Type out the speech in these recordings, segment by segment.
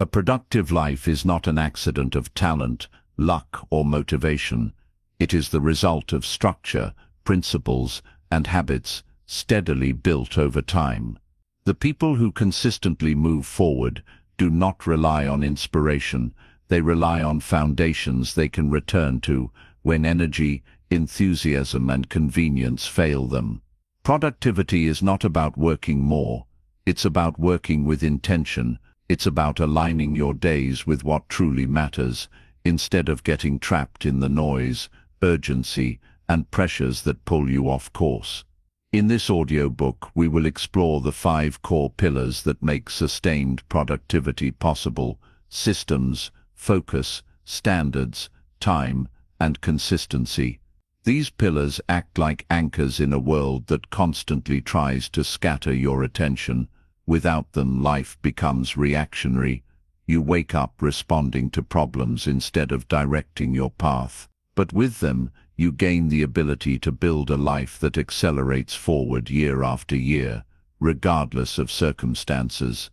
A productive life is not an accident of talent, luck, or motivation. It is the result of structure, principles, and habits steadily built over time. The people who consistently move forward do not rely on inspiration. They rely on foundations they can return to when energy, enthusiasm, and convenience fail them. Productivity is not about working more. It's about working with intention. It's about aligning your days with what truly matters, instead of getting trapped in the noise, urgency, and pressures that pull you off course. In this audiobook, we will explore the 5 core pillars that make sustained productivity possible: systems, focus, standards, time, and consistency. These pillars act like anchors in a world that constantly tries to scatter your attention. Without them, life becomes reactionary. You wake up responding to problems instead of directing your path. But with them, you gain the ability to build a life that accelerates forward year after year, regardless of circumstances.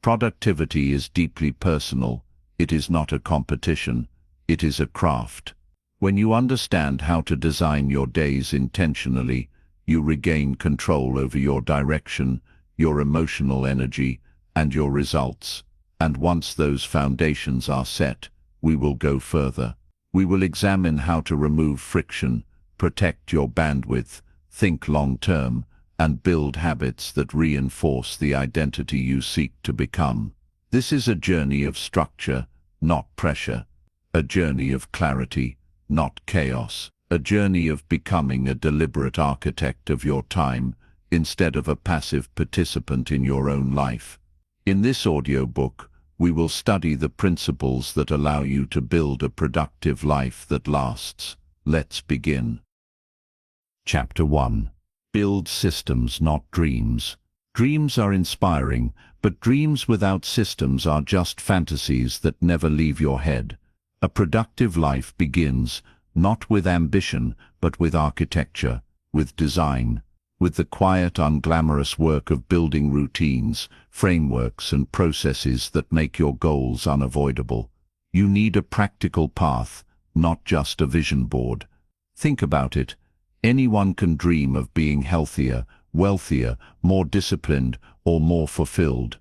Productivity is deeply personal. It is not a competition. It is a craft. When you understand how to design your days intentionally, you regain control over your direction, your emotional energy, and your results. And once those foundations are set, we will go further. We will examine how to remove friction, protect your bandwidth, think long-term, and build habits that reinforce the identity you seek to become. This is a journey of structure, not pressure. A journey of clarity, not chaos. A journey of becoming a deliberate architect of your time, instead of a passive participant in your own life. In this audiobook, we will study the principles that allow you to build a productive life that lasts. Let's begin. Chapter 1. Build systems, not dreams. Dreams are inspiring, but dreams without systems are just fantasies that never leave your head. A productive life begins, not with ambition, but with architecture, with design, with the quiet, unglamorous work of building routines, frameworks, and processes that make your goals unavoidable. You need a practical path, not just a vision board. Think about it. Anyone can dream of being healthier, wealthier, more disciplined, or more fulfilled.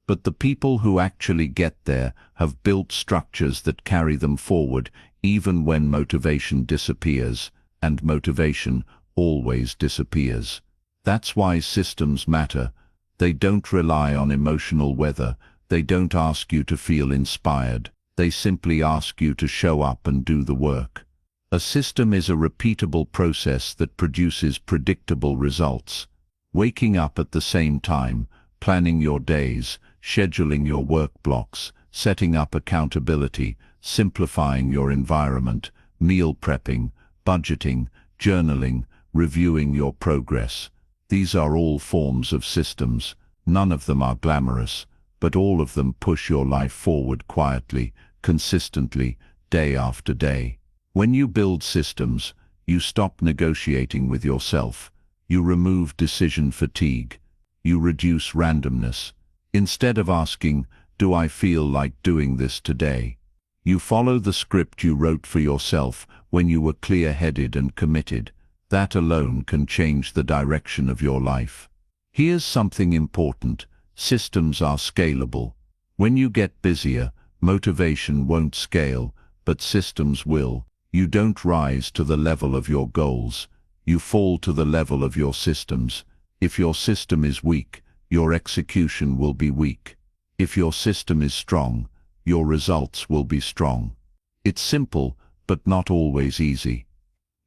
But the people who actually get there have built structures that carry them forward even when motivation disappears, and motivation always disappears. That's why systems matter. They don't rely on emotional weather. They don't ask you to feel inspired. They simply ask you to show up and do the work. A system is a repeatable process that produces predictable results. Waking up at the same time, planning your days, scheduling your work blocks, setting up accountability, simplifying your environment, meal prepping, budgeting, journaling, reviewing your progress. These are all forms of systems. None of them are glamorous, but all of them push your life forward quietly, consistently, day after day. When you build systems, you stop negotiating with yourself. You remove decision fatigue. You reduce randomness. Instead of asking, "Do I feel like doing this today?" you follow the script you wrote for yourself when you were clear-headed and committed. That alone can change the direction of your life. Here's something important. Systems are scalable. When you get busier, motivation won't scale, but systems will. You don't rise to the level of your goals. You fall to the level of your systems. If your system is weak, your execution will be weak. If your system is strong, your results will be strong. It's simple, but not always easy.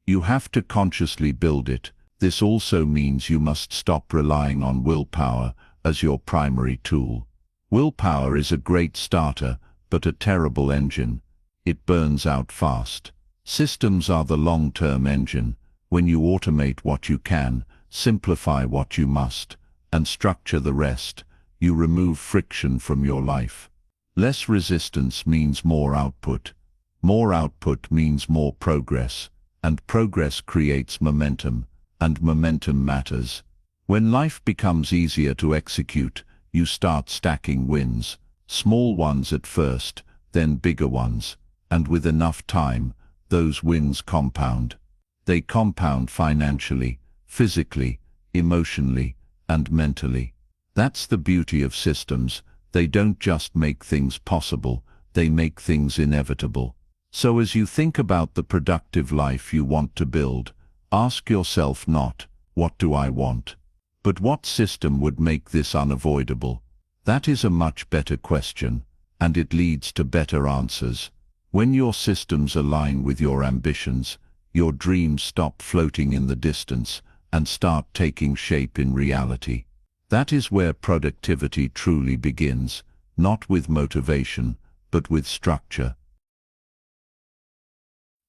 You have to consciously build it. This also means you must stop relying on willpower as your primary tool. Willpower is a great starter, but a terrible engine. It burns out fast. Systems are the long-term engine. When you automate what you can, simplify what you must, and structure the rest, you remove friction from your life. Less resistance means more output. More output means more progress. And progress creates momentum, and momentum matters. When life becomes easier to execute, you start stacking wins. Small ones at first, then bigger ones, and with enough time, those wins compound. They compound financially, physically, emotionally, and mentally. That's the beauty of systems. They don't just make things possible, they make things inevitable. So as you think about the productive life you want to build, ask yourself not, what do I want? But what system would make this unavoidable? That is a much better question, and it leads to better answers. When your systems align with your ambitions, your dreams stop floating in the distance and start taking shape in reality. That is where productivity truly begins, not with motivation, but with structure.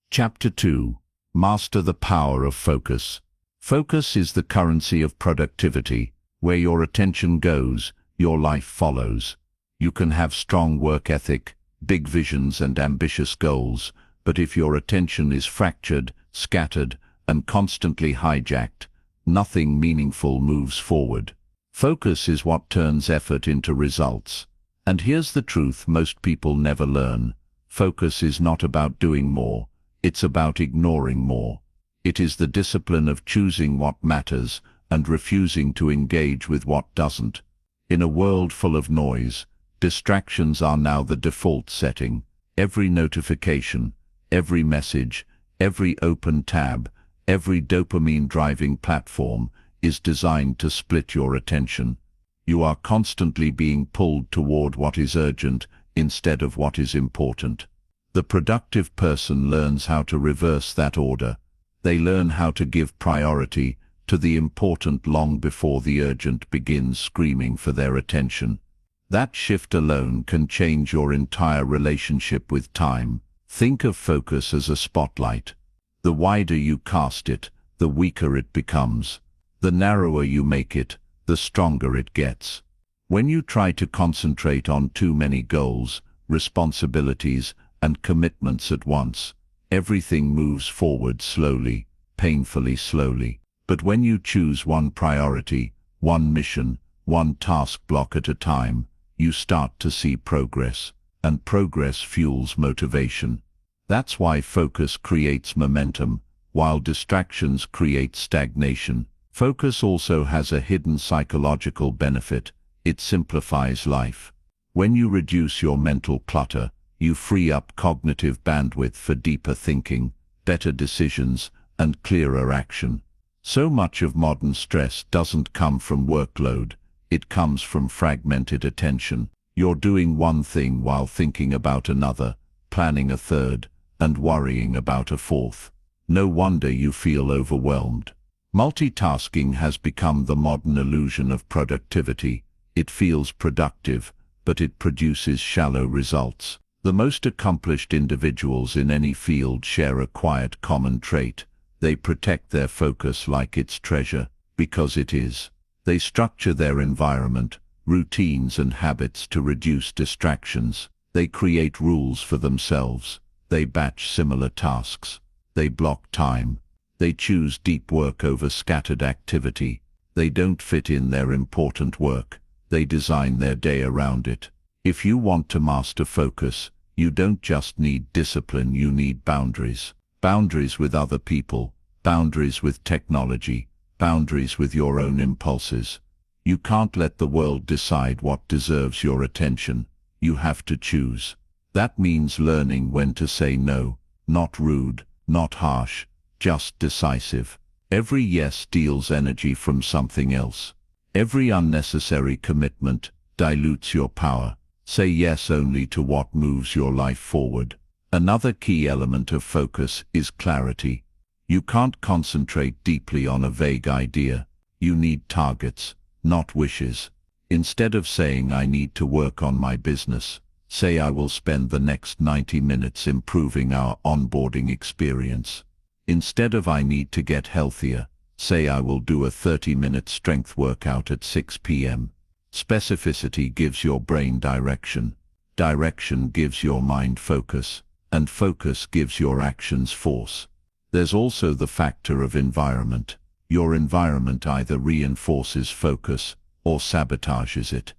Chapter 2. Master the power of focus. Focus is the currency of productivity. Where your attention goes, your life follows. You can have strong work ethic, big visions and ambitious goals, but if your attention is fractured, scattered, and constantly hijacked, nothing meaningful moves forward. Focus is what turns effort into results. And here's the truth most people never learn. Focus is not about doing more, it's about ignoring more. It is the discipline of choosing what matters and refusing to engage with what doesn't. In a world full of noise, distractions are now the default setting. Every notification, every message, every open tab, every dopamine-driving platform is designed to split your attention. You are constantly being pulled toward what is urgent instead of what is important. The productive person learns how to reverse that order. They learn how to give priority to the important long before the urgent begins screaming for their attention. That shift alone can change your entire relationship with time. Think of focus as a spotlight. The wider you cast it, the weaker it becomes. The narrower you make it, the stronger it gets. When you try to concentrate on too many goals, responsibilities, and commitments at once, everything moves forward slowly, painfully slowly. But when you choose one priority, one mission, one task block at a time, you start to see progress, and progress fuels motivation. That's why focus creates momentum, while distractions create stagnation. Focus also has a hidden psychological benefit. It simplifies life. When you reduce your mental clutter, you free up cognitive bandwidth for deeper thinking, better decisions, and clearer action. So much of modern stress doesn't come from workload, it comes from fragmented attention. You're doing one thing while thinking about another, planning a third, and worrying about a fourth. No wonder you feel overwhelmed. Multitasking has become the modern illusion of productivity. It feels productive, but it produces shallow results. The most accomplished individuals in any field share a quiet common trait. They protect their focus like it's treasure, because it is. They structure their environment, routines and habits to reduce distractions. They create rules for themselves. They batch similar tasks. They block time. They choose deep work over scattered activity. They don't fit in their important work. They design their day around it. If you want to master focus, you don't just need discipline, you need boundaries. Boundaries with other people, boundaries with technology, boundaries with your own impulses. You can't let the world decide what deserves your attention. You have to choose. That means learning when to say no, not rude, not harsh, just decisive. Every yes steals energy from something else. Every unnecessary commitment dilutes your power. Say yes only to what moves your life forward. Another key element of focus is clarity. You can't concentrate deeply on a vague idea. You need targets, not wishes. Instead of saying I need to work on my business, say I will spend the next 90 minutes improving our onboarding experience. Instead of I need to get healthier, say I will do a 30-minute strength workout at 6 p.m. Specificity gives your brain direction. Direction gives your mind focus. And focus gives your actions force. There's also the factor of environment. Your environment either reinforces focus or sabotages it.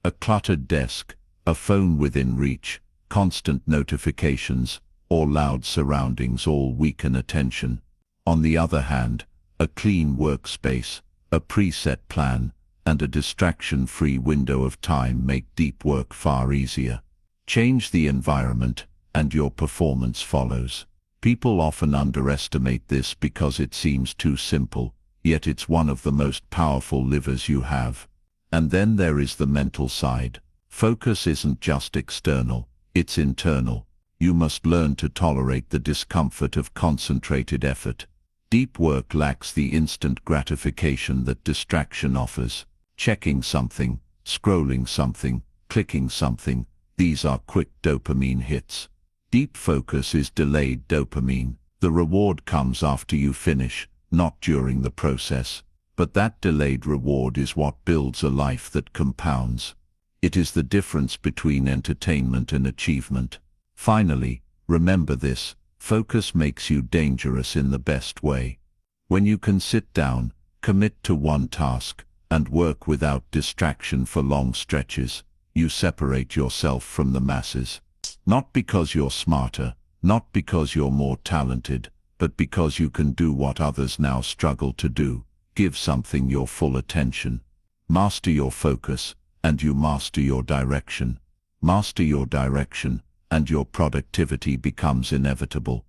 A cluttered desk, A phone within reach, constant notifications, or loud surroundings all weaken attention. On the other hand, a clean workspace, a preset plan, and a distraction-free window of time make deep work far easier. Change the environment, and your performance follows. People often underestimate this because it seems too simple, yet it's one of the most powerful levers you have. And then there is the mental side. Focus isn't just external, it's internal. You must learn to tolerate the discomfort of concentrated effort. Deep work lacks the instant gratification that distraction offers. Checking something, scrolling something, clicking something, these are quick dopamine hits. Deep focus is delayed dopamine. The reward comes after you finish, not during the process. But that delayed reward is what builds a life that compounds. It is the difference between entertainment and achievement. Finally, remember this: focus makes you dangerous in the best way. When you can sit down, commit to one task, and work without distraction for long stretches, you separate yourself from the masses. Not because you're smarter, not because you're more talented, but because you can do what others now struggle to do. Give something your full attention. Master your focus, and you master your direction. Master your direction, and your productivity becomes inevitable.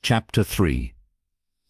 Chapter 3.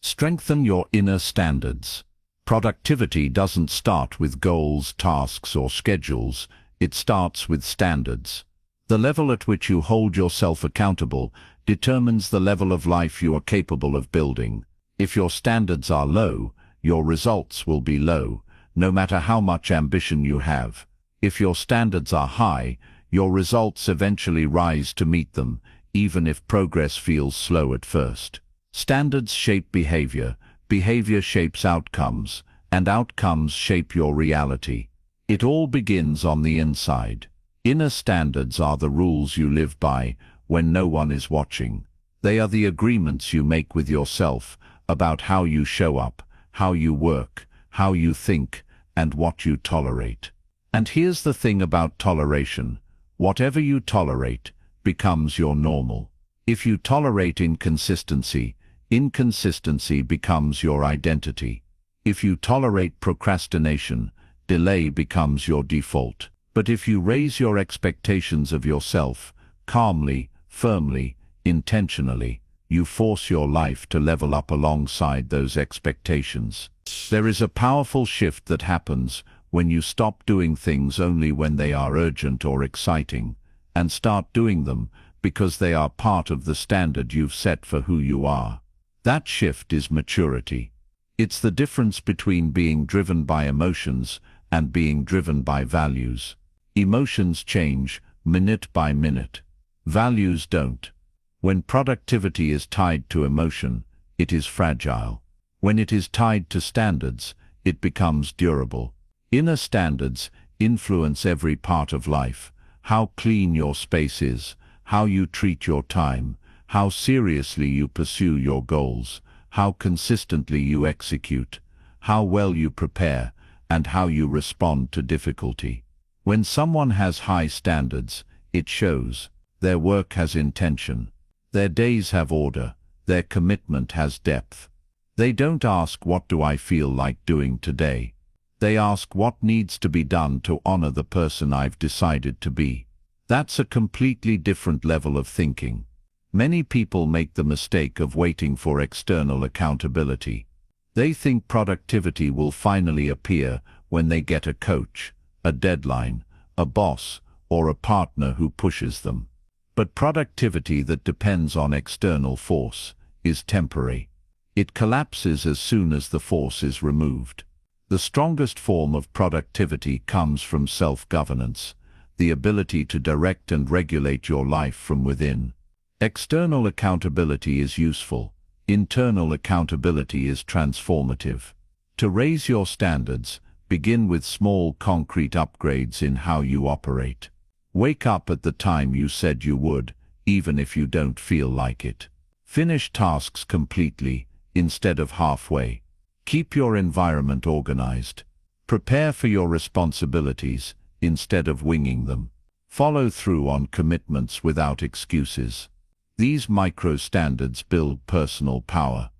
Strengthen your inner standards. Productivity doesn't start with goals, tasks, or schedules. It starts with standards. The level at which you hold yourself accountable determines the level of life you are capable of building. If your standards are low, your results will be low, no matter how much ambition you have. If your standards are high, your results eventually rise to meet them, even if progress feels slow at first. Standards shape behavior, behavior shapes outcomes, and outcomes shape your reality. It all begins on the inside. Inner standards are the rules you live by when no one is watching. They are the agreements you make with yourself about how you show up, how you work, how you think, and what you tolerate. And here's the thing about toleration: whatever you tolerate becomes your normal. If you tolerate inconsistency, inconsistency becomes your identity. If you tolerate procrastination, delay becomes your default. But if you raise your expectations of yourself, calmly, firmly, intentionally, you force your life to level up alongside those expectations. There is a powerful shift that happens when you stop doing things only when they are urgent or exciting, and start doing them because they are part of the standard you've set for who you are. That shift is maturity. It's the difference between being driven by emotions and being driven by values. Emotions change minute by minute. Values don't. When productivity is tied to emotion, it is fragile. When it is tied to standards, it becomes durable. Inner standards influence every part of life: how clean your space is, how you treat your time, how seriously you pursue your goals, how consistently you execute, how well you prepare, and how you respond to difficulty. When someone has high standards, it shows. Their work has intention. Their days have order. Their commitment has depth. They don't ask, "What do I feel like doing today?" They ask, "What needs to be done to honor the person I've decided to be?" That's a completely different level of thinking. Many people make the mistake of waiting for external accountability. They think productivity will finally appear when they get a coach, a deadline, a boss, or a partner who pushes them. But productivity that depends on external force is temporary. It collapses as soon as the force is removed. The strongest form of productivity comes from self-governance, the ability to direct and regulate your life from within. External accountability is useful. Internal accountability is transformative. To raise your standards, begin with small concrete upgrades in how you operate. Wake up at the time you said you would, even if you don't feel like it. Finish tasks completely, instead of halfway. Keep your environment organized. Prepare for your responsibilities, instead of winging them. Follow through on commitments without excuses. These micro-standards build personal power.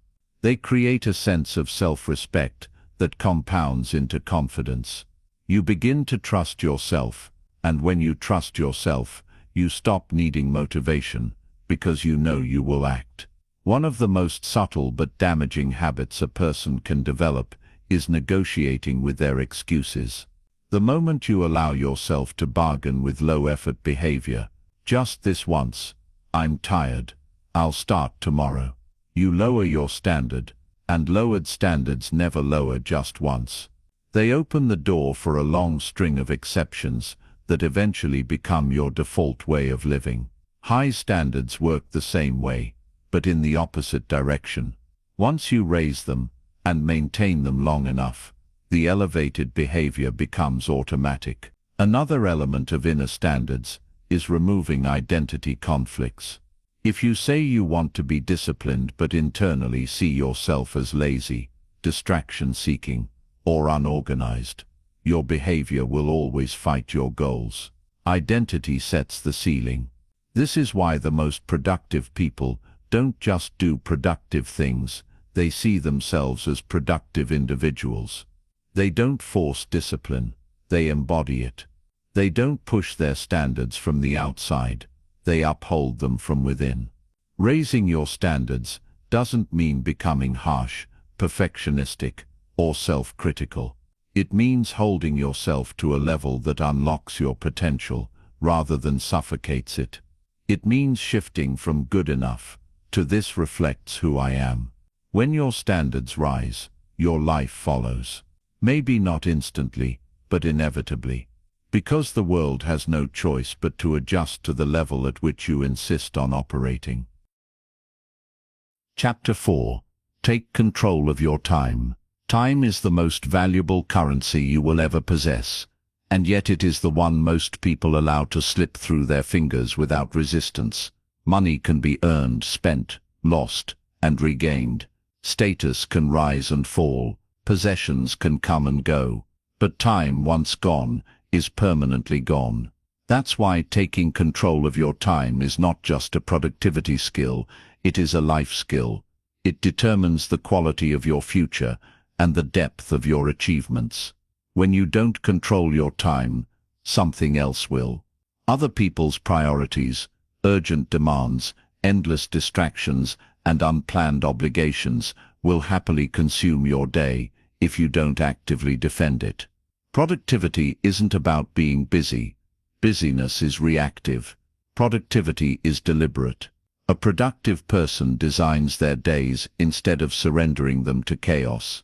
They create a sense of self-respect that compounds into confidence. You begin to trust yourself, and when you trust yourself, you stop needing motivation, because you know you will act. One of the most subtle but damaging habits a person can develop is negotiating with their excuses. The moment you allow yourself to bargain with low-effort behavior, just this once, I'm tired, I'll start tomorrow, you lower your standard, and lowered standards never lower just once. They open the door for a long string of exceptions that eventually become your default way of living. High standards work the same way, but in the opposite direction. Once you raise them and maintain them long enough, the elevated behavior becomes automatic. Another element of inner standards is removing identity conflicts. If you say you want to be disciplined but internally see yourself as lazy, distraction-seeking, or unorganized, your behavior will always fight your goals. Identity sets the ceiling. This is why the most productive people don't just do productive things, they see themselves as productive individuals. They don't force discipline, they embody it. They don't push their standards from the outside, they uphold them from within. Raising your standards doesn't mean becoming harsh, perfectionistic, or self-critical. It means holding yourself to a level that unlocks your potential rather than suffocates it. It means shifting from good enough to this reflects who I am. When your standards rise, your life follows. Maybe not instantly, but inevitably. Because the world has no choice but to adjust to the level at which you insist on operating. Chapter 4. Take control of your time. Time is the most valuable currency you will ever possess, and yet it is the one most people allow to slip through their fingers without resistance. Money can be earned, spent, lost, and regained. Status can rise and fall. Possessions can come and go. But time, once gone, is permanently gone. That's why taking control of your time is not just a productivity skill, it is a life skill. It determines the quality of your future and the depth of your achievements. When you don't control your time, something else will. Other people's priorities, urgent demands, endless distractions, and unplanned obligations will happily consume your day if you don't actively defend it. Productivity isn't about being busy. Busyness is reactive. Productivity is deliberate. A productive person designs their days instead of surrendering them to chaos.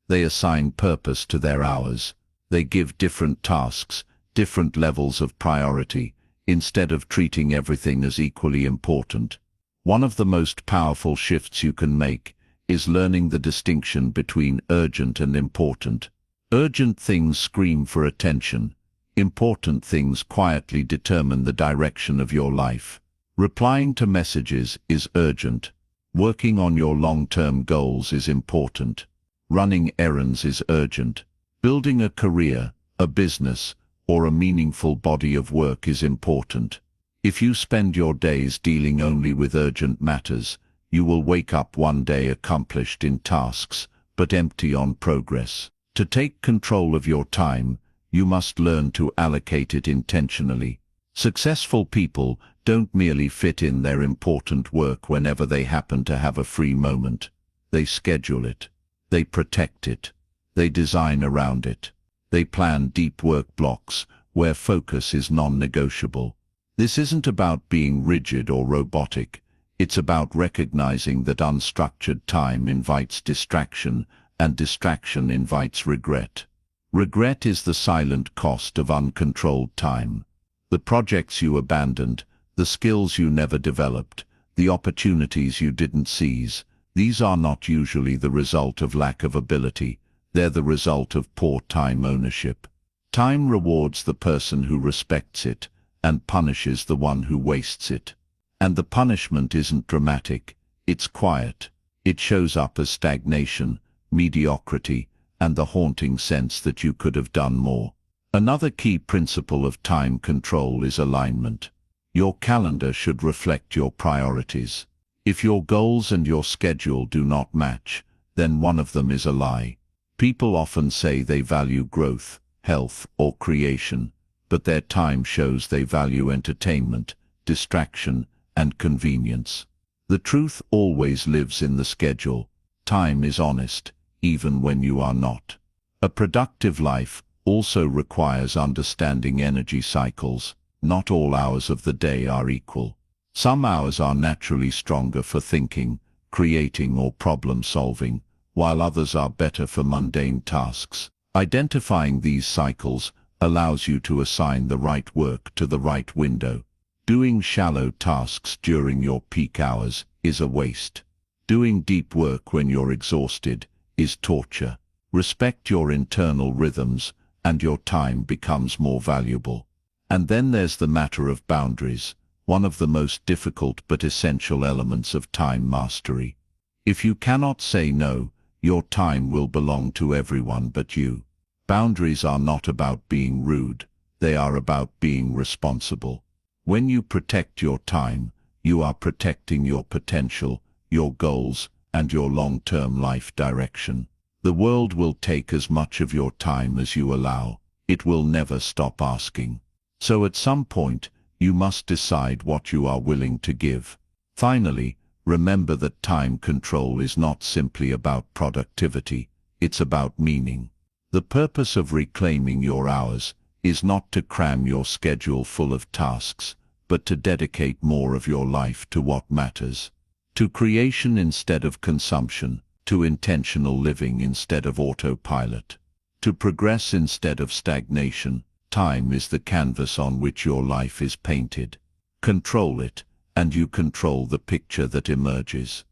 They assign purpose to their hours. They give different tasks, different levels of priority, instead of treating everything as equally important. One of the most powerful shifts you can make is learning the distinction between urgent and important. Urgent things scream for attention. Important things quietly determine the direction of your life. Replying to messages is urgent. Working on your long-term goals is important. Running errands is urgent. Building a career, a business, or a meaningful body of work is important. If you spend your days dealing only with urgent matters, you will wake up one day accomplished in tasks, but empty on progress. To take control of your time, you must learn to allocate it intentionally. Successful people don't merely fit in their important work whenever they happen to have a free moment. They schedule it. They protect it. They design around it. They plan deep work blocks where focus is non-negotiable. This isn't about being rigid or robotic. It's about recognizing that unstructured time invites distraction, and distraction invites regret. Regret is the silent cost of uncontrolled time. The projects you abandoned, the skills you never developed, the opportunities you didn't seize, these are not usually the result of lack of ability, they're the result of poor time ownership. Time rewards the person who respects it, and punishes the one who wastes it. And the punishment isn't dramatic, it's quiet. It shows up as stagnation, mediocrity, and the haunting sense that you could have done more. Another key principle of time control is alignment. Your calendar should reflect your priorities. If your goals and your schedule do not match, then one of them is a lie. People often say they value growth, health, or creation, but their time shows they value entertainment, distraction, and convenience. The truth always lives in the schedule. Time is honest, even when you are not. A productive life also requires understanding energy cycles. Not all hours of the day are equal. Some hours are naturally stronger for thinking, creating, or problem-solving, while others are better for mundane tasks. Identifying these cycles allows you to assign the right work to the right window. Doing shallow tasks during your peak hours is a waste. Doing deep work when you're exhausted is torture. Respect your internal rhythms, and your time becomes more valuable. And then there's the matter of boundaries, one of the most difficult but essential elements of time mastery. If you cannot say no, your time will belong to everyone but you. Boundaries are not about being rude, they are about being responsible. When you protect your time, you are protecting your potential, your goals, and your long-term life direction. The world will take as much of your time as you allow. It will never stop asking. So at some point, you must decide what you are willing to give. Finally, remember that time control is not simply about productivity, it's about meaning. The purpose of reclaiming your hours is not to cram your schedule full of tasks, but to dedicate more of your life to what matters. To creation instead of consumption, to intentional living instead of autopilot, to progress instead of stagnation. Time is the canvas on which your life is painted. Control it, and you control the picture that emerges.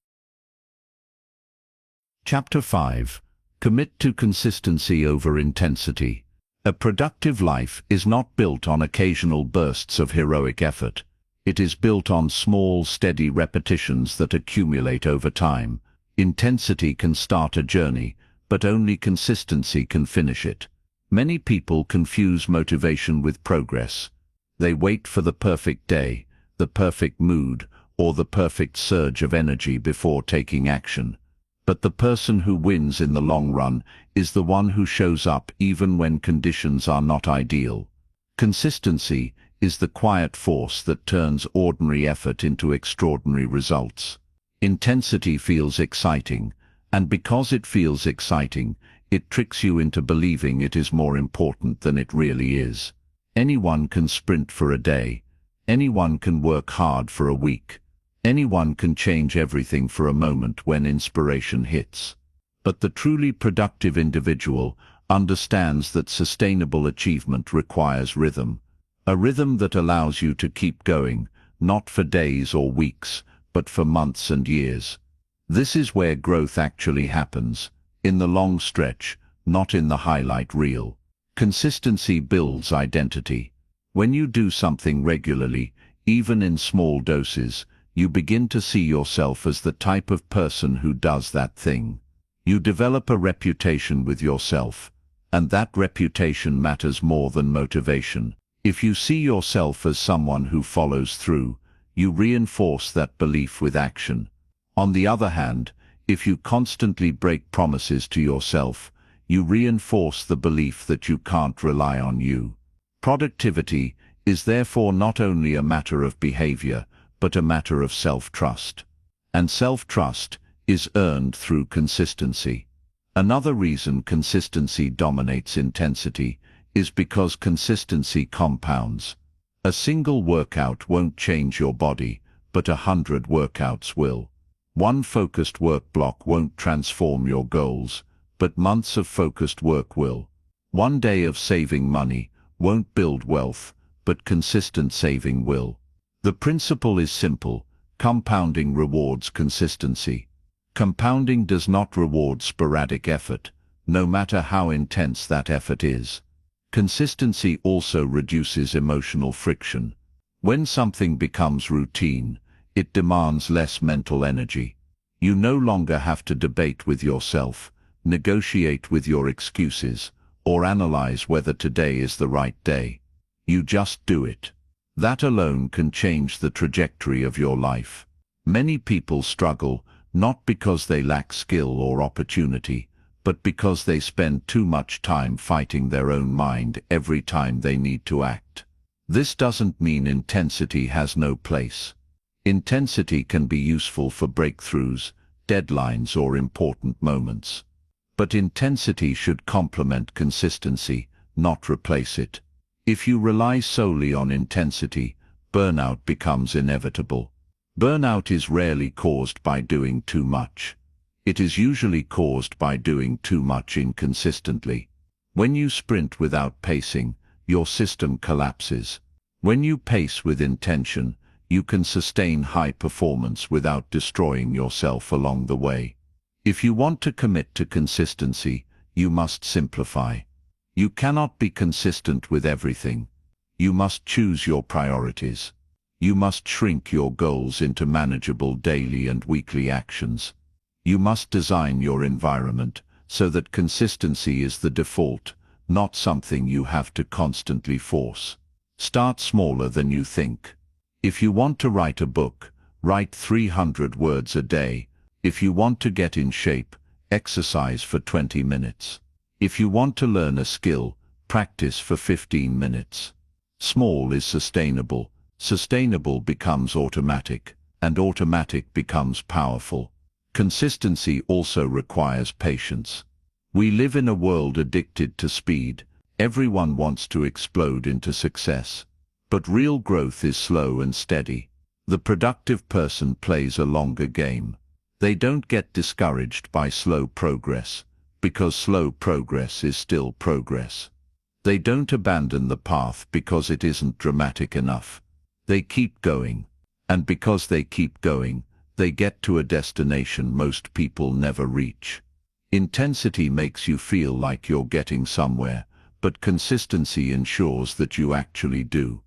Chapter 5. Commit to consistency over intensity. A productive life is not built on occasional bursts of heroic effort. It is built on small, steady repetitions that accumulate over time. Intensity can start a journey, but only consistency can finish it. Many people confuse motivation with progress. They wait for the perfect day, the perfect mood, or the perfect surge of energy before taking action. But the person who wins in the long run is the one who shows up even when conditions are not ideal. Consistency is the quiet force that turns ordinary effort into extraordinary results. Intensity feels exciting, and because it feels exciting, it tricks you into believing it is more important than it really is. Anyone can sprint for a day. Anyone can work hard for a week. Anyone can change everything for a moment when inspiration hits. But the truly productive individual understands that sustainable achievement requires rhythm. A rhythm that allows you to keep going, not for days or weeks, but for months and years. This is where growth actually happens, in the long stretch, not in the highlight reel. Consistency builds identity. When you do something regularly, even in small doses, you begin to see yourself as the type of person who does that thing. You develop a reputation with yourself, and that reputation matters more than motivation. If you see yourself as someone who follows through, you reinforce that belief with action. On the other hand, if you constantly break promises to yourself, you reinforce the belief that you can't rely on you. Productivity is therefore not only a matter of behavior, but a matter of self-trust. And self-trust is earned through consistency. Another reason consistency dominates intensity is because consistency compounds. A single workout won't change your body, but 100 workouts will. One focused work block won't transform your goals, but months of focused work will. One day of saving money won't build wealth, but consistent saving will. The principle is simple: compounding rewards consistency. Compounding does not reward sporadic effort, no matter how intense that effort is. Consistency also reduces emotional friction. When something becomes routine, it demands less mental energy. You no longer have to debate with yourself, negotiate with your excuses, or analyze whether today is the right day. You just do it. That alone can change the trajectory of your life. Many people struggle not because they lack skill or opportunity, but because they spend too much time fighting their own mind every time they need to act. This doesn't mean intensity has no place. Intensity can be useful for breakthroughs, deadlines, or important moments. But intensity should complement consistency, not replace it. If you rely solely on intensity, burnout becomes inevitable. Burnout is rarely caused by doing too much. It is usually caused by doing too much inconsistently. When you sprint without pacing, your system collapses. When you pace with intention, you can sustain high performance without destroying yourself along the way. If you want to commit to consistency, you must simplify. You cannot be consistent with everything. You must choose your priorities. You must shrink your goals into manageable daily and weekly actions. You must design your environment so that consistency is the default, not something you have to constantly force. Start smaller than you think. If you want to write a book, write 300 words a day. If you want to get in shape, exercise for 20 minutes. If you want to learn a skill, practice for 15 minutes. Small is sustainable. Sustainable becomes automatic, and automatic becomes powerful. Consistency also requires patience. We live in a world addicted to speed. Everyone wants to explode into success. But real growth is slow and steady. The productive person plays a longer game. They don't get discouraged by slow progress, because slow progress is still progress. They don't abandon the path because it isn't dramatic enough. They keep going, and because they keep going, they get to a destination most people never reach. Intensity makes you feel like you're getting somewhere, but consistency ensures that you actually do.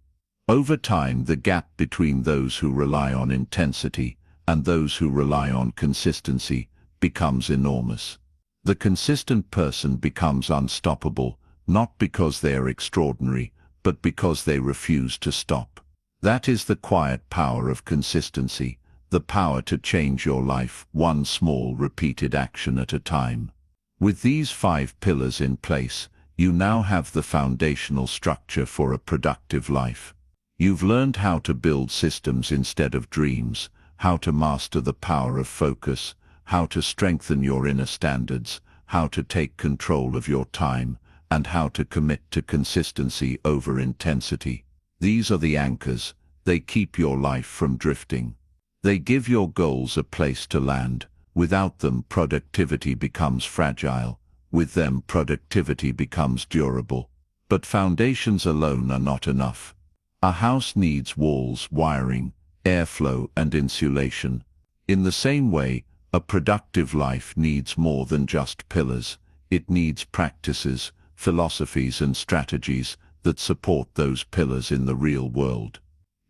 Over time, the gap between those who rely on intensity and those who rely on consistency becomes enormous. The consistent person becomes unstoppable, not because they are extraordinary, but because they refuse to stop. That is the quiet power of consistency, the power to change your life one small repeated action at a time. With these 5 pillars in place, you now have the foundational structure for a productive life. You've learned how to build systems instead of dreams, how to master the power of focus, how to strengthen your inner standards, how to take control of your time, and how to commit to consistency over intensity. These are the anchors. They keep your life from drifting. They give your goals a place to land. Without them, productivity becomes fragile. With them, productivity becomes durable. But foundations alone are not enough. A house needs walls, wiring, airflow, and insulation. In the same way, a productive life needs more than just pillars. It needs practices, philosophies, and strategies that support those pillars in the real world.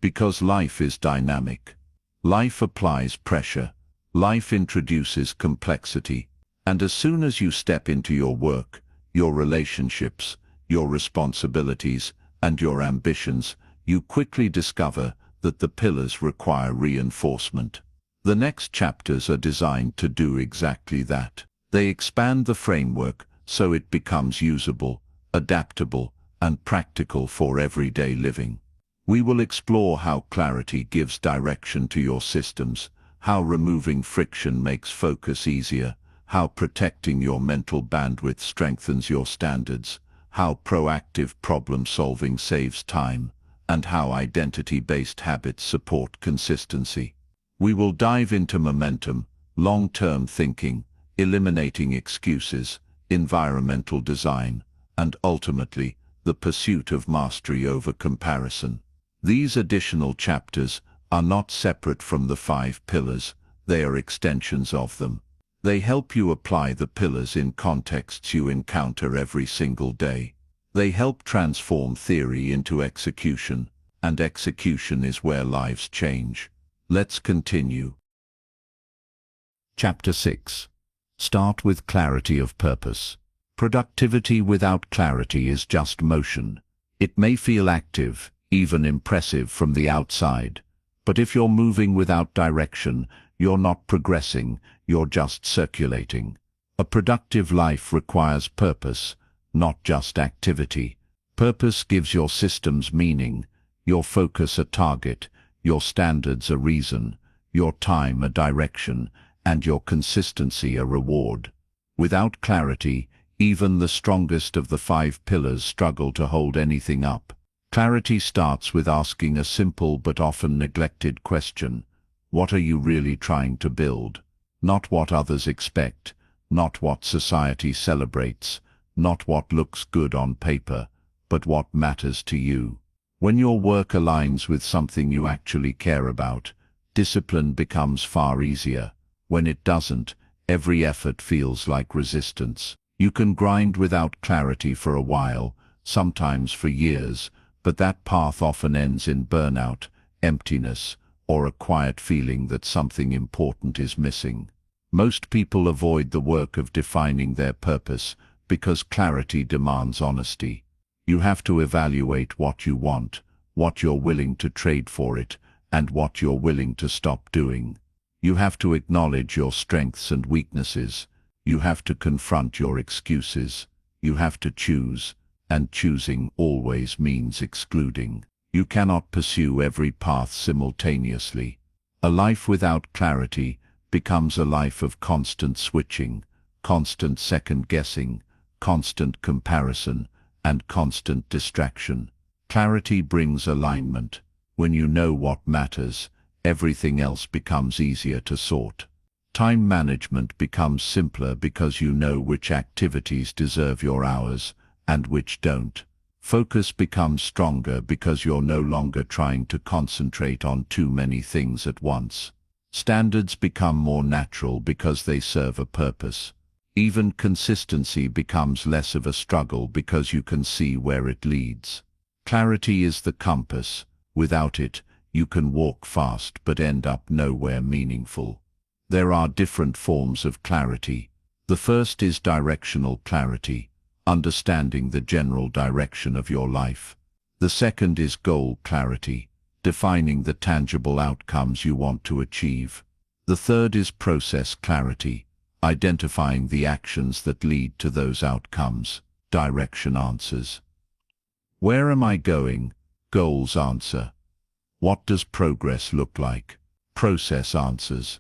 Because life is dynamic. Life applies pressure. Life introduces complexity. And as soon as you step into your work, your relationships, your responsibilities, and your ambitions, you quickly discover that the pillars require reinforcement. The next chapters are designed to do exactly that. They expand the framework so it becomes usable, adaptable, and practical for everyday living. We will explore how clarity gives direction to your systems, how removing friction makes focus easier, how protecting your mental bandwidth strengthens your standards, how proactive problem-solving saves time, and how identity-based habits support consistency. We will dive into momentum, long-term thinking, eliminating excuses, environmental design, and ultimately, the pursuit of mastery over comparison. These additional chapters are not separate from the 5 pillars, they are extensions of them. They help you apply the pillars in contexts you encounter every single day. They help transform theory into execution, and execution is where lives change. Let's continue. Chapter 6. Start with clarity of purpose. Productivity without clarity is just motion. It may feel active, even impressive from the outside. But if you're moving without direction, you're not progressing, you're just circulating. A productive life requires purpose, not just activity. Purpose gives your systems meaning, your focus a target, your standards a reason, your time a direction, and your consistency a reward. Without clarity, even the strongest of the 5 pillars struggle to hold anything up. Clarity starts with asking a simple but often neglected question. What are you really trying to build? Not what others expect, not what society celebrates, not what looks good on paper, but what matters to you. When your work aligns with something you actually care about, discipline becomes far easier. When it doesn't, every effort feels like resistance. You can grind without clarity for a while, sometimes for years, but that path often ends in burnout, emptiness, or a quiet feeling that something important is missing. Most people avoid the work of defining their purpose because clarity demands honesty. You have to evaluate what you want, what you're willing to trade for it, and what you're willing to stop doing. You have to acknowledge your strengths and weaknesses. You have to confront your excuses. You have to choose, and choosing always means excluding. You cannot pursue every path simultaneously. A life without clarity becomes a life of constant switching, constant second-guessing, constant comparison, and constant distraction. Clarity brings alignment. When you know what matters, everything else becomes easier to sort. Time management becomes simpler because you know which activities deserve your hours and which don't. Focus becomes stronger because you're no longer trying to concentrate on too many things at once. Standards become more natural because they serve a purpose. Even consistency becomes less of a struggle because you can see where it leads. Clarity is the compass. Without it, you can walk fast but end up nowhere meaningful. There are different forms of clarity. The first is directional clarity, understanding the general direction of your life. The second is goal clarity, defining the tangible outcomes you want to achieve. The third is process clarity, identifying the actions that lead to those outcomes. Direction answers. Where am I going? Goals answer. What does progress look like? Process answers.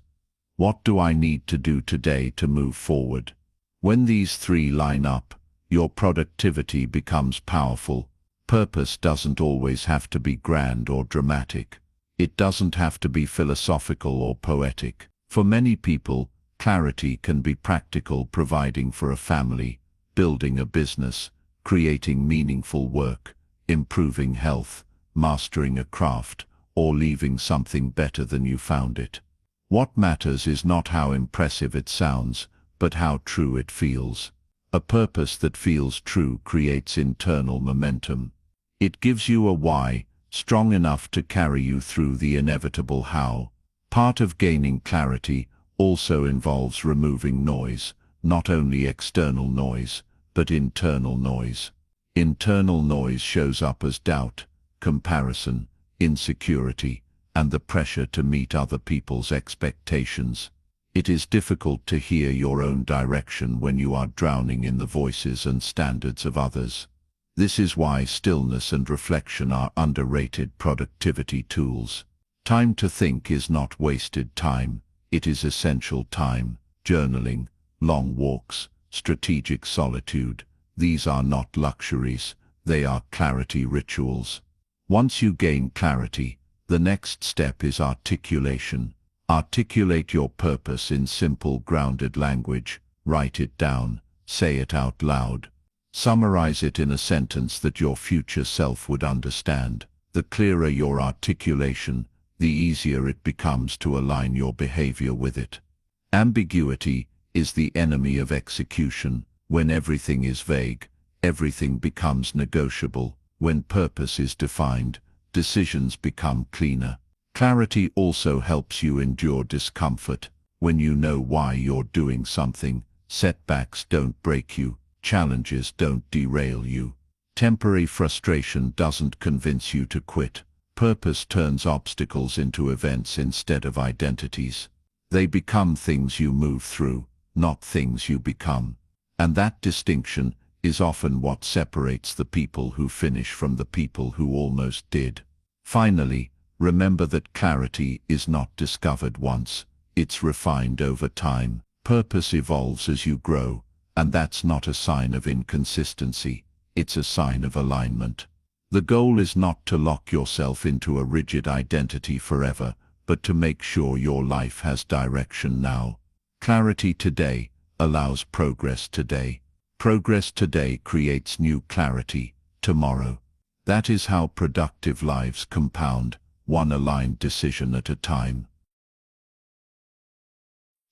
What do I need to do today to move forward? When these 3 line up, your productivity becomes powerful. Purpose doesn't always have to be grand or dramatic. It doesn't have to be philosophical or poetic. For many people, clarity can be practical, providing for a family, building a business, creating meaningful work, improving health, mastering a craft, or leaving something better than you found it. What matters is not how impressive it sounds, but how true it feels. A purpose that feels true creates internal momentum. It gives you a why, strong enough to carry you through the inevitable how. Part of gaining clarity also involves removing noise, not only external noise, but internal noise. Internal noise shows up as doubt, comparison, insecurity, and the pressure to meet other people's expectations. It is difficult to hear your own direction when you are drowning in the voices and standards of others. This is why stillness and reflection are underrated productivity tools. Time to think is not wasted time, it is essential time. Journaling, long walks, strategic solitude, these are not luxuries, they are clarity rituals. Once you gain clarity, the next step is articulation. Articulate your purpose in simple, grounded language. Write it down, say it out loud. Summarize it in a sentence that your future self would understand. The clearer your articulation, the easier it becomes to align your behavior with it. Ambiguity is the enemy of execution. When everything is vague, everything becomes negotiable. When purpose is defined, decisions become cleaner. Clarity also helps you endure discomfort. When you know why you're doing something, setbacks don't break you, challenges don't derail you. Temporary frustration doesn't convince you to quit. Purpose turns obstacles into events instead of identities. They become things you move through, not things you become. And that distinction is often what separates the people who finish from the people who almost did. Finally, remember that clarity is not discovered once. It's refined over time. Purpose evolves as you grow, and that's not a sign of inconsistency. It's a sign of alignment. The goal is not to lock yourself into a rigid identity forever, but to make sure your life has direction now. Clarity today allows progress today. Progress today creates new clarity tomorrow. That is how productive lives compound, one aligned decision at a time.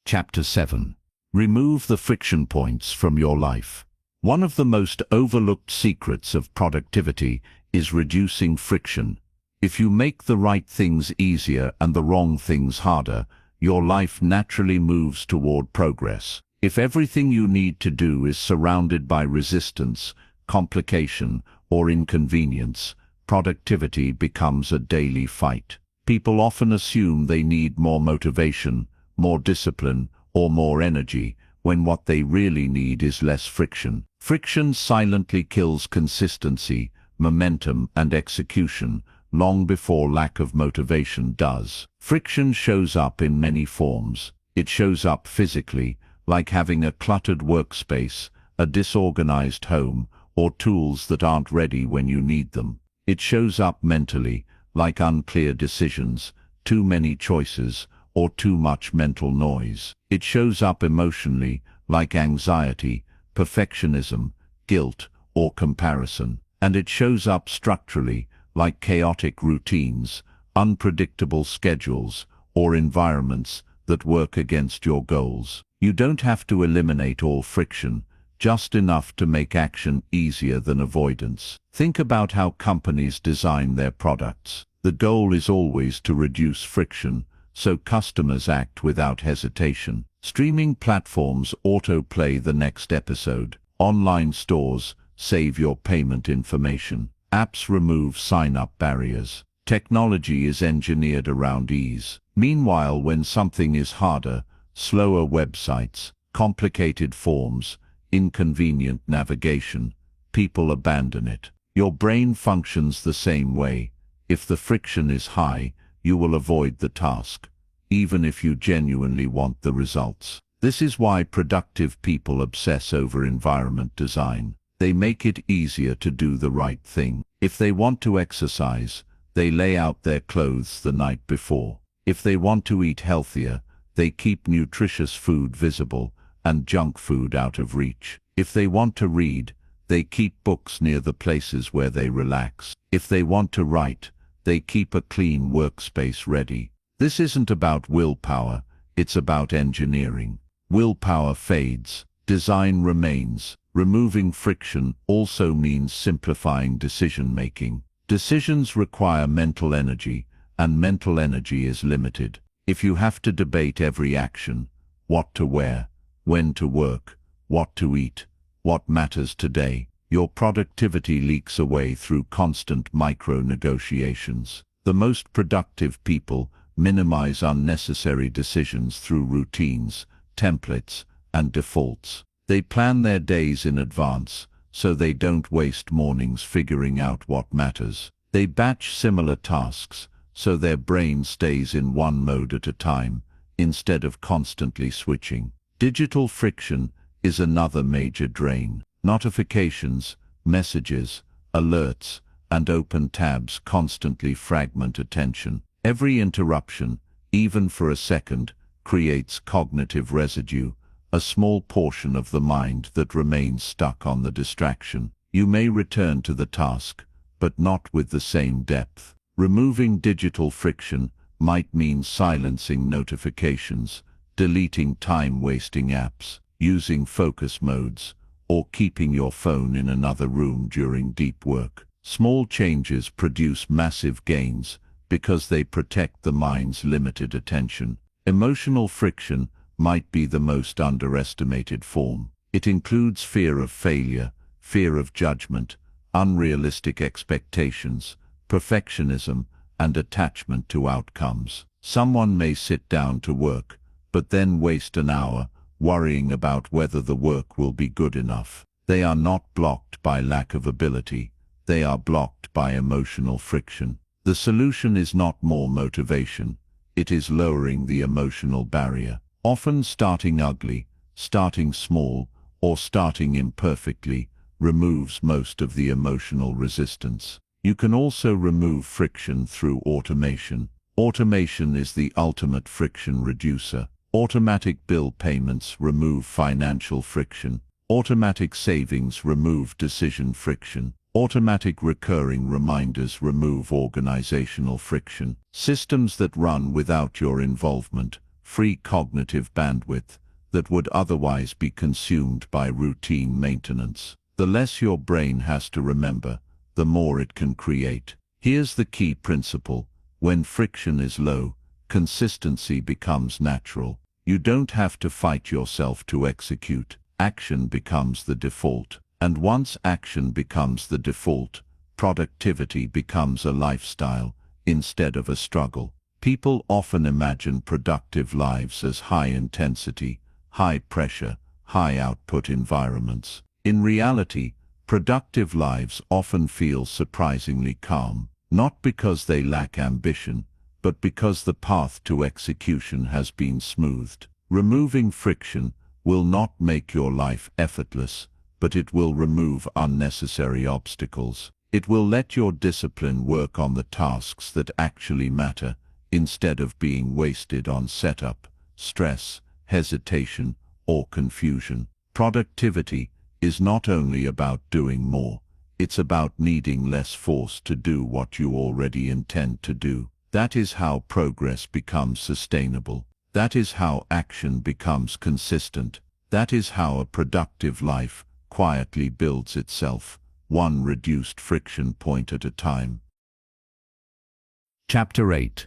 Chapter 7. Remove the friction points from your life. One of the most overlooked secrets of productivity is reducing friction. If you make the right things easier and the wrong things harder, your life naturally moves toward progress. If everything you need to do is surrounded by resistance, complication, or inconvenience, productivity becomes a daily fight. People often assume they need more motivation, more discipline, or more energy, when what they really need is less friction. Friction silently kills consistency, momentum, and execution, long before lack of motivation does. Friction shows up in many forms. It shows up physically, like having a cluttered workspace, a disorganized home, or tools that aren't ready when you need them. It shows up mentally, like unclear decisions, too many choices, or too much mental noise. It shows up emotionally, like anxiety, perfectionism, guilt, or comparison. And it shows up structurally, like chaotic routines, unpredictable schedules, or environments that work against your goals. You don't have to eliminate all friction, just enough to make action easier than avoidance. Think about how companies design their products. The goal is always to reduce friction, so customers act without hesitation. Streaming platforms autoplay the next episode. Online stores save your payment information. Apps remove sign-up barriers. Technology is engineered around ease. Meanwhile, when something is harder, slower websites, complicated forms, inconvenient navigation, people abandon it. Your brain functions the same way. If the friction is high, you will avoid the task, even if you genuinely want the results. This is why productive people obsess over environment design. They make it easier to do the right thing. If they want to exercise, they lay out their clothes the night before. If they want to eat healthier, they keep nutritious food visible and junk food out of reach. If they want to read, they keep books near the places where they relax. If they want to write, they keep a clean workspace ready. This isn't about willpower, it's about engineering. Willpower fades, design remains. Removing friction also means simplifying decision-making. Decisions require mental energy, and mental energy is limited. If you have to debate every action, what to wear, when to work, what to eat, what matters today, your productivity leaks away through constant micro-negotiations. The most productive people minimize unnecessary decisions through routines, templates, and defaults. They plan their days in advance, so they don't waste mornings figuring out what matters. They batch similar tasks, so their brain stays in one mode at a time, instead of constantly switching. Digital friction is another major drain. Notifications, messages, alerts, and open tabs constantly fragment attention. Every interruption, even for a second, creates cognitive residue, a small portion of the mind that remains stuck on the distraction. You may return to the task, but not with the same depth. Removing digital friction might mean silencing notifications, deleting time-wasting apps, using focus modes, or keeping your phone in another room during deep work. Small changes produce massive gains because they protect the mind's limited attention. Emotional friction might be the most underestimated form. It includes fear of failure, fear of judgment, unrealistic expectations, perfectionism, and attachment to outcomes. Someone may sit down to work, but then waste an hour worrying about whether the work will be good enough. They are not blocked by lack of ability, they are blocked by emotional friction. The solution is not more motivation, it is lowering the emotional barrier. Often starting ugly, starting small, or starting imperfectly removes most of the emotional resistance. You can also remove friction through automation. Automation is the ultimate friction reducer. Automatic bill payments remove financial friction. Automatic savings remove decision friction. Automatic recurring reminders remove organizational friction. Systems that run without your involvement free cognitive bandwidth that would otherwise be consumed by routine maintenance. The less your brain has to remember, the more it can create. Here's the key principle. When friction is low, consistency becomes natural. You don't have to fight yourself to execute. Action becomes the default. And once action becomes the default, productivity becomes a lifestyle instead of a struggle. People often imagine productive lives as high-intensity, high-pressure, high-output environments. In reality, productive lives often feel surprisingly calm, not because they lack ambition, but because the path to execution has been smoothed. Removing friction will not make your life effortless, but it will remove unnecessary obstacles. It will let your discipline work on the tasks that actually matter, instead of being wasted on setup, stress, hesitation, or confusion. Productivity is not only about doing more, it's about needing less force to do what you already intend to do. That is how progress becomes sustainable. That is how action becomes consistent. That is how a productive life quietly builds itself, one reduced friction point at a time. Chapter 8.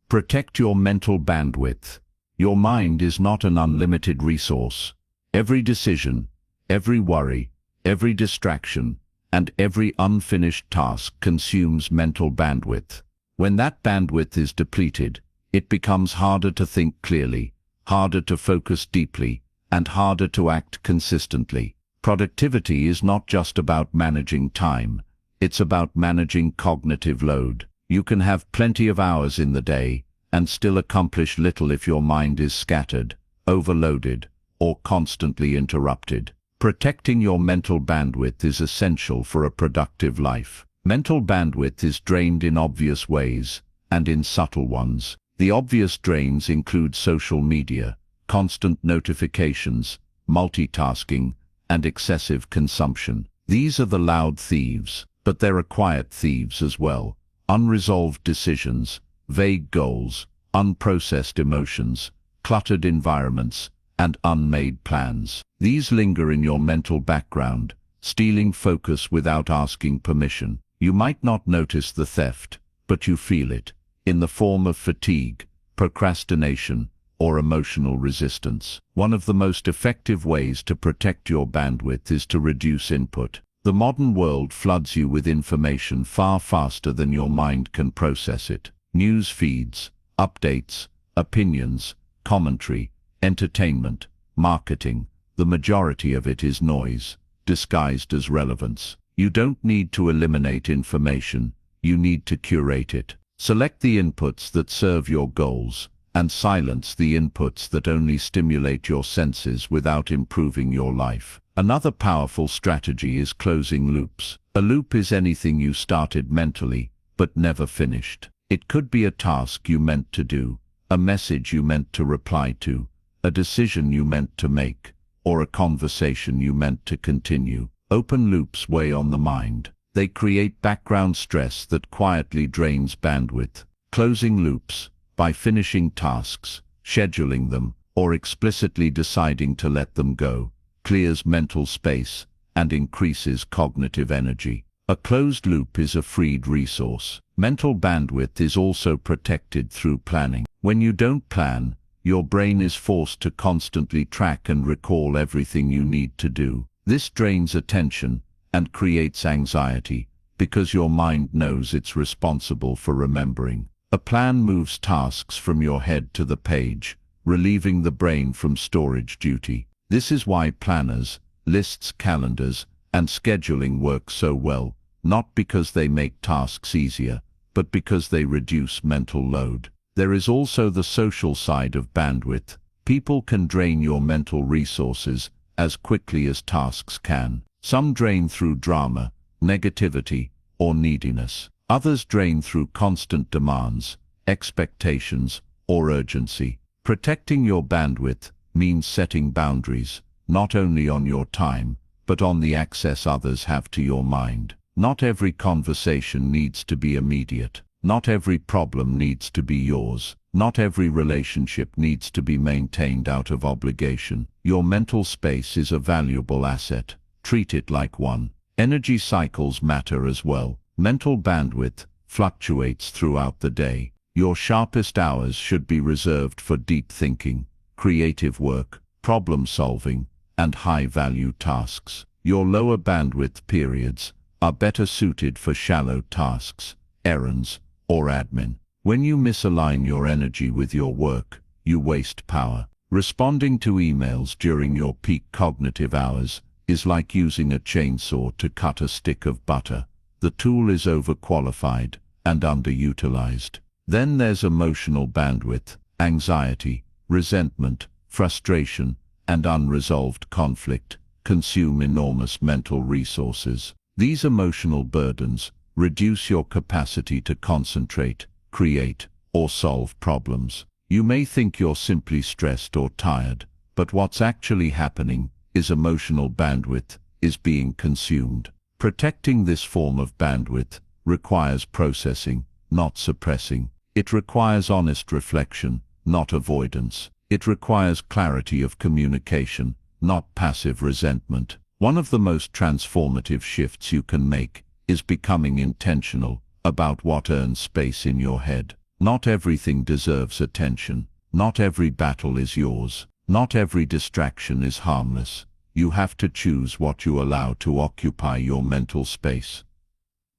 Protect your mental bandwidth. Your mind is not an unlimited resource. Every decision, every worry, every distraction, and every unfinished task consumes mental bandwidth. When that bandwidth is depleted, it becomes harder to think clearly, harder to focus deeply, and harder to act consistently. Productivity is not just about managing time, it's about managing cognitive load. You can have plenty of hours in the day and still accomplish little if your mind is scattered, overloaded, or constantly interrupted. Protecting your mental bandwidth is essential for a productive life. Mental bandwidth is drained in obvious ways and in subtle ones. The obvious drains include social media, constant notifications, multitasking, and excessive consumption. These are the loud thieves, but there are quiet thieves as well. Unresolved decisions, vague goals, unprocessed emotions, cluttered environments, and unmade plans. These linger in your mental background, stealing focus without asking permission. You might not notice the theft, but you feel it, in the form of fatigue, procrastination, or emotional resistance. One of the most effective ways to protect your bandwidth is to reduce input. The modern world floods you with information far faster than your mind can process it. News feeds, updates, opinions, commentary, entertainment, marketing. The majority of it is noise, disguised as relevance. You don't need to eliminate information, you need to curate it. Select the inputs that serve your goals, and silence the inputs that only stimulate your senses without improving your life. Another powerful strategy is closing loops. A loop is anything you started mentally, but never finished. It could be a task you meant to do, a message you meant to reply to, a decision you meant to make, or a conversation you meant to continue. Open loops weigh on the mind. They create background stress that quietly drains bandwidth. Closing loops, by finishing tasks, scheduling them, or explicitly deciding to let them go, clears mental space and increases cognitive energy. A closed loop is a freed resource. Mental bandwidth is also protected through planning. When you don't plan, your brain is forced to constantly track and recall everything you need to do. This drains attention and creates anxiety because your mind knows it's responsible for remembering. A plan moves tasks from your head to the page, relieving the brain from storage duty. This is why planners, lists, calendars, and scheduling work so well, not because they make tasks easier, but because they reduce mental load. There is also the social side of bandwidth. People can drain your mental resources as quickly as tasks can. Some drain through drama, negativity, or neediness. Others drain through constant demands, expectations, or urgency. Protecting your bandwidth means setting boundaries, not only on your time, but on the access others have to your mind. Not every conversation needs to be immediate. Not every problem needs to be yours. Not every relationship needs to be maintained out of obligation. Your mental space is a valuable asset. Treat it like one. Energy cycles matter as well. Mental bandwidth fluctuates throughout the day. Your sharpest hours should be reserved for deep thinking, creative work, problem solving, and high-value tasks. Your lower bandwidth periods are better suited for shallow tasks, errands, or admin. When you misalign your energy with your work, you waste power. Responding to emails during your peak cognitive hours is like using a chainsaw to cut a stick of butter. The tool is overqualified and underutilized. Then there's emotional bandwidth. Anxiety, resentment, frustration, and unresolved conflict consume enormous mental resources. These emotional burdens reduce your capacity to concentrate, create, or solve problems. You may think you're simply stressed or tired, but what's actually happening is emotional bandwidth is being consumed. Protecting this form of bandwidth requires processing, not suppressing. It requires honest reflection, not avoidance. It requires clarity of communication, not passive resentment. One of the most transformative shifts you can make is becoming intentional about what earns space in your head. Not everything deserves attention. Not every battle is yours. Not every distraction is harmless. You have to choose what you allow to occupy your mental space.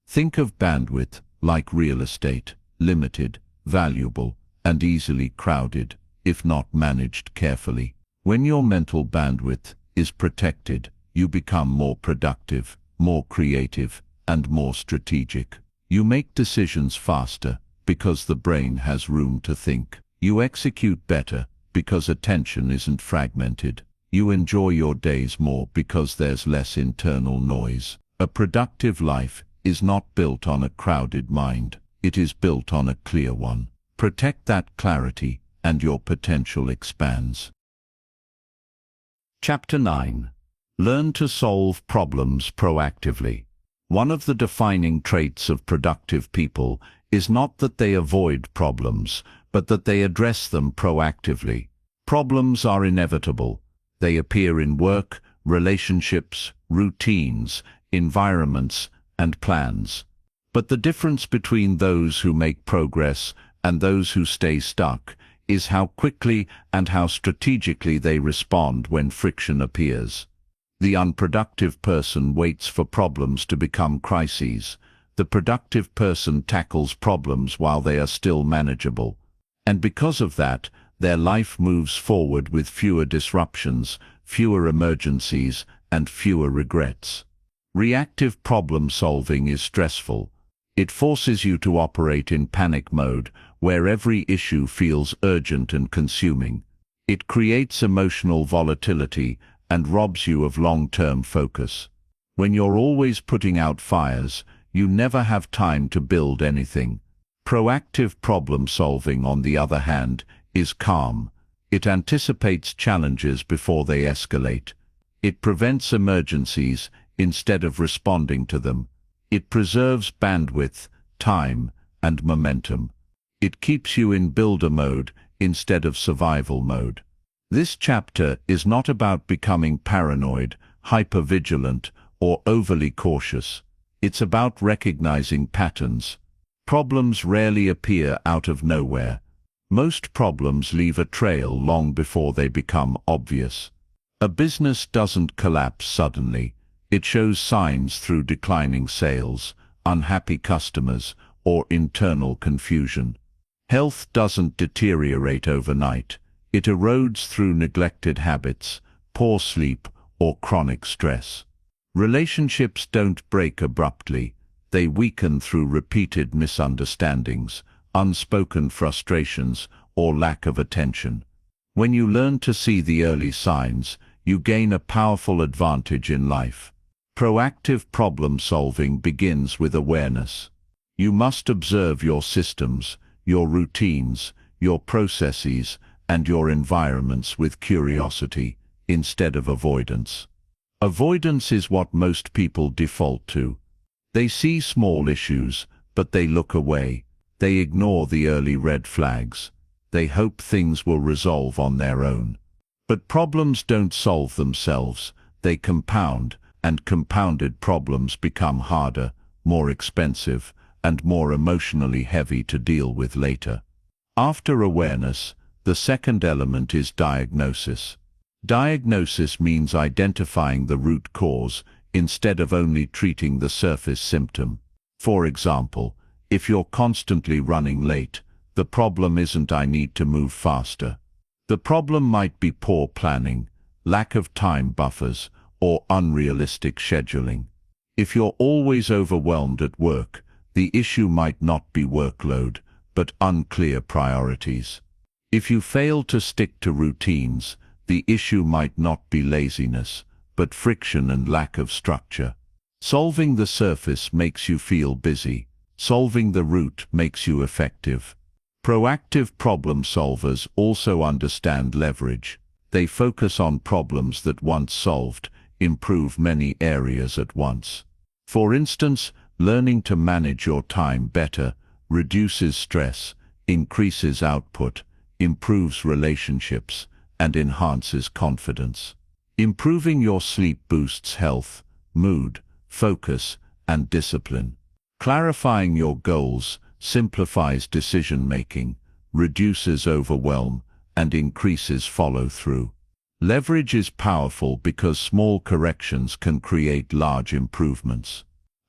Think of bandwidth like real estate, limited, valuable, and easily crowded, if not managed carefully. When your mental bandwidth is protected, you become more productive, more creative, and more strategic. You make decisions faster because the brain has room to think. You execute better because attention isn't fragmented. You enjoy your days more because there's less internal noise. A productive life is not built on a crowded mind. It is built on a clear one. Protect that clarity, and your potential expands. Chapter 9. Learn to solve problems proactively. One of the defining traits of productive people is not that they avoid problems, but that they address them proactively. Problems are inevitable. They appear in work, relationships, routines, environments, and plans. But the difference between those who make progress and those who stay stuck is how quickly and how strategically they respond when friction appears. The unproductive person waits for problems to become crises. The productive person tackles problems while they are still manageable. And because of that, their life moves forward with fewer disruptions, fewer emergencies, and fewer regrets. Reactive problem solving is stressful. It forces you to operate in panic mode, where every issue feels urgent and consuming. It creates emotional volatility and robs you of long-term focus. When you're always putting out fires, you never have time to build anything. Proactive problem solving, on the other hand, is calm. It anticipates challenges before they escalate. It prevents emergencies instead of responding to them. It preserves bandwidth, time, and momentum. It keeps you in builder mode instead of survival mode. This chapter is not about becoming paranoid, hypervigilant, or overly cautious. It's about recognizing patterns. Problems rarely appear out of nowhere. Most problems leave a trail long before they become obvious. A business doesn't collapse suddenly. It shows signs through declining sales, unhappy customers, or internal confusion. Health doesn't deteriorate overnight. It erodes through neglected habits, poor sleep, or chronic stress. Relationships don't break abruptly. They weaken through repeated misunderstandings, unspoken frustrations, or lack of attention. When you learn to see the early signs, you gain a powerful advantage in life. Proactive problem solving begins with awareness. You must observe your systems, your routines, your processes, and your environments with curiosity, instead of avoidance. Avoidance is what most people default to. They see small issues, but they look away. They ignore the early red flags. They hope things will resolve on their own. But problems don't solve themselves. They compound, and compounded problems become harder, more expensive, and more emotionally heavy to deal with later. After awareness, the second element is diagnosis. Diagnosis means identifying the root cause instead of only treating the surface symptom. For example, if you're constantly running late, the problem isn't "I need to move faster." The problem might be poor planning, lack of time buffers, or unrealistic scheduling. If you're always overwhelmed at work, the issue might not be workload, but unclear priorities. If you fail to stick to routines, the issue might not be laziness, but friction and lack of structure. Solving the surface makes you feel busy. Solving the root makes you effective. Proactive problem solvers also understand leverage. They focus on problems that, once solved, improve many areas at once. For instance, learning to manage your time better reduces stress, increases output, improves relationships, and enhances confidence. Improving your sleep boosts health, mood, focus, and discipline. Clarifying your goals simplifies decision-making, reduces overwhelm, and increases follow-through. Leverage is powerful because small corrections can create large improvements.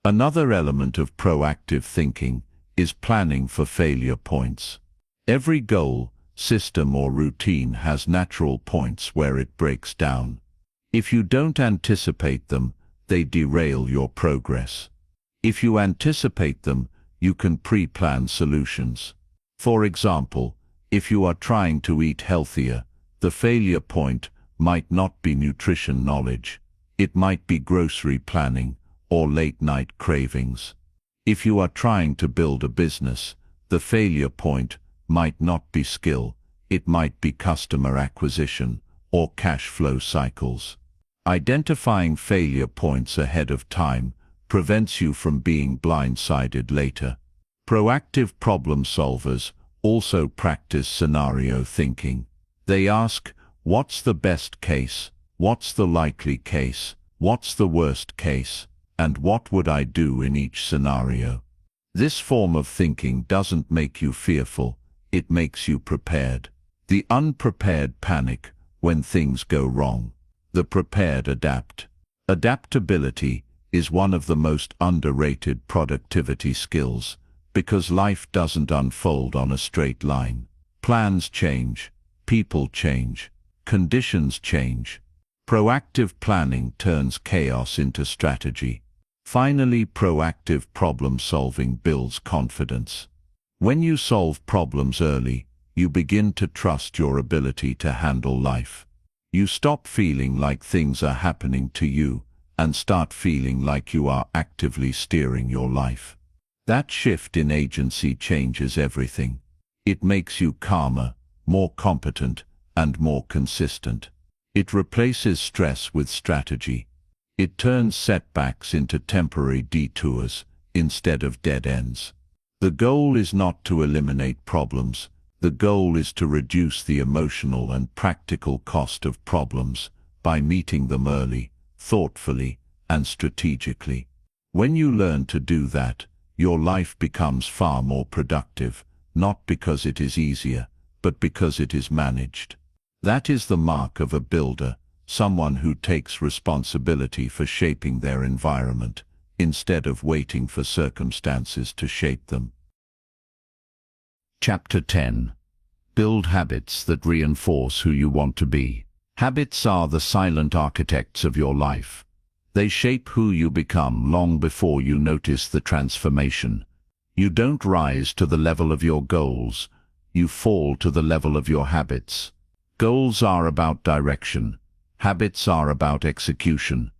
Another element of proactive thinking is planning for failure points. Every goal, system, or routine has natural points where it breaks down. If you don't anticipate them, they derail your progress. If you anticipate them, you can pre-plan solutions. For example, if you are trying to eat healthier, the failure point might not be nutrition knowledge. It might be grocery planning or late-night cravings. If you are trying to build a business, the failure point might not be skill. It might be customer acquisition or cash flow cycles. Identifying failure points ahead of time prevents you from being blindsided later. Proactive problem solvers also practice scenario thinking. They ask, what's the best case? What's the likely case? What's the worst case? And what would I do in each scenario? This form of thinking doesn't make you fearful, it makes you prepared. The unprepared panic when things go wrong. The prepared adapt. Adaptability is one of the most underrated productivity skills, because life doesn't unfold on a straight line. Plans change, people change, conditions change. Proactive planning turns chaos into strategy. Finally, proactive problem solving builds confidence. When you solve problems early, you begin to trust your ability to handle life. You stop feeling like things are happening to you and start feeling like you are actively steering your life. That shift in agency changes everything. It makes you calmer, more competent, and more consistent. It replaces stress with strategy. It turns setbacks into temporary detours instead of dead ends. The goal is not to eliminate problems. The goal is to reduce the emotional and practical cost of problems by meeting them early, thoughtfully, and strategically. When you learn to do that, your life becomes far more productive, not because it is easier, but because it is managed. That is the mark of a builder, someone who takes responsibility for shaping their environment, instead of waiting for circumstances to shape them. Chapter 10. Build habits that reinforce who you want to be. Habits are the silent architects of your life. They shape who you become long before you notice the transformation. You don't rise to the level of your goals, you fall to the level of your habits. Goals are about direction, habits are about execution,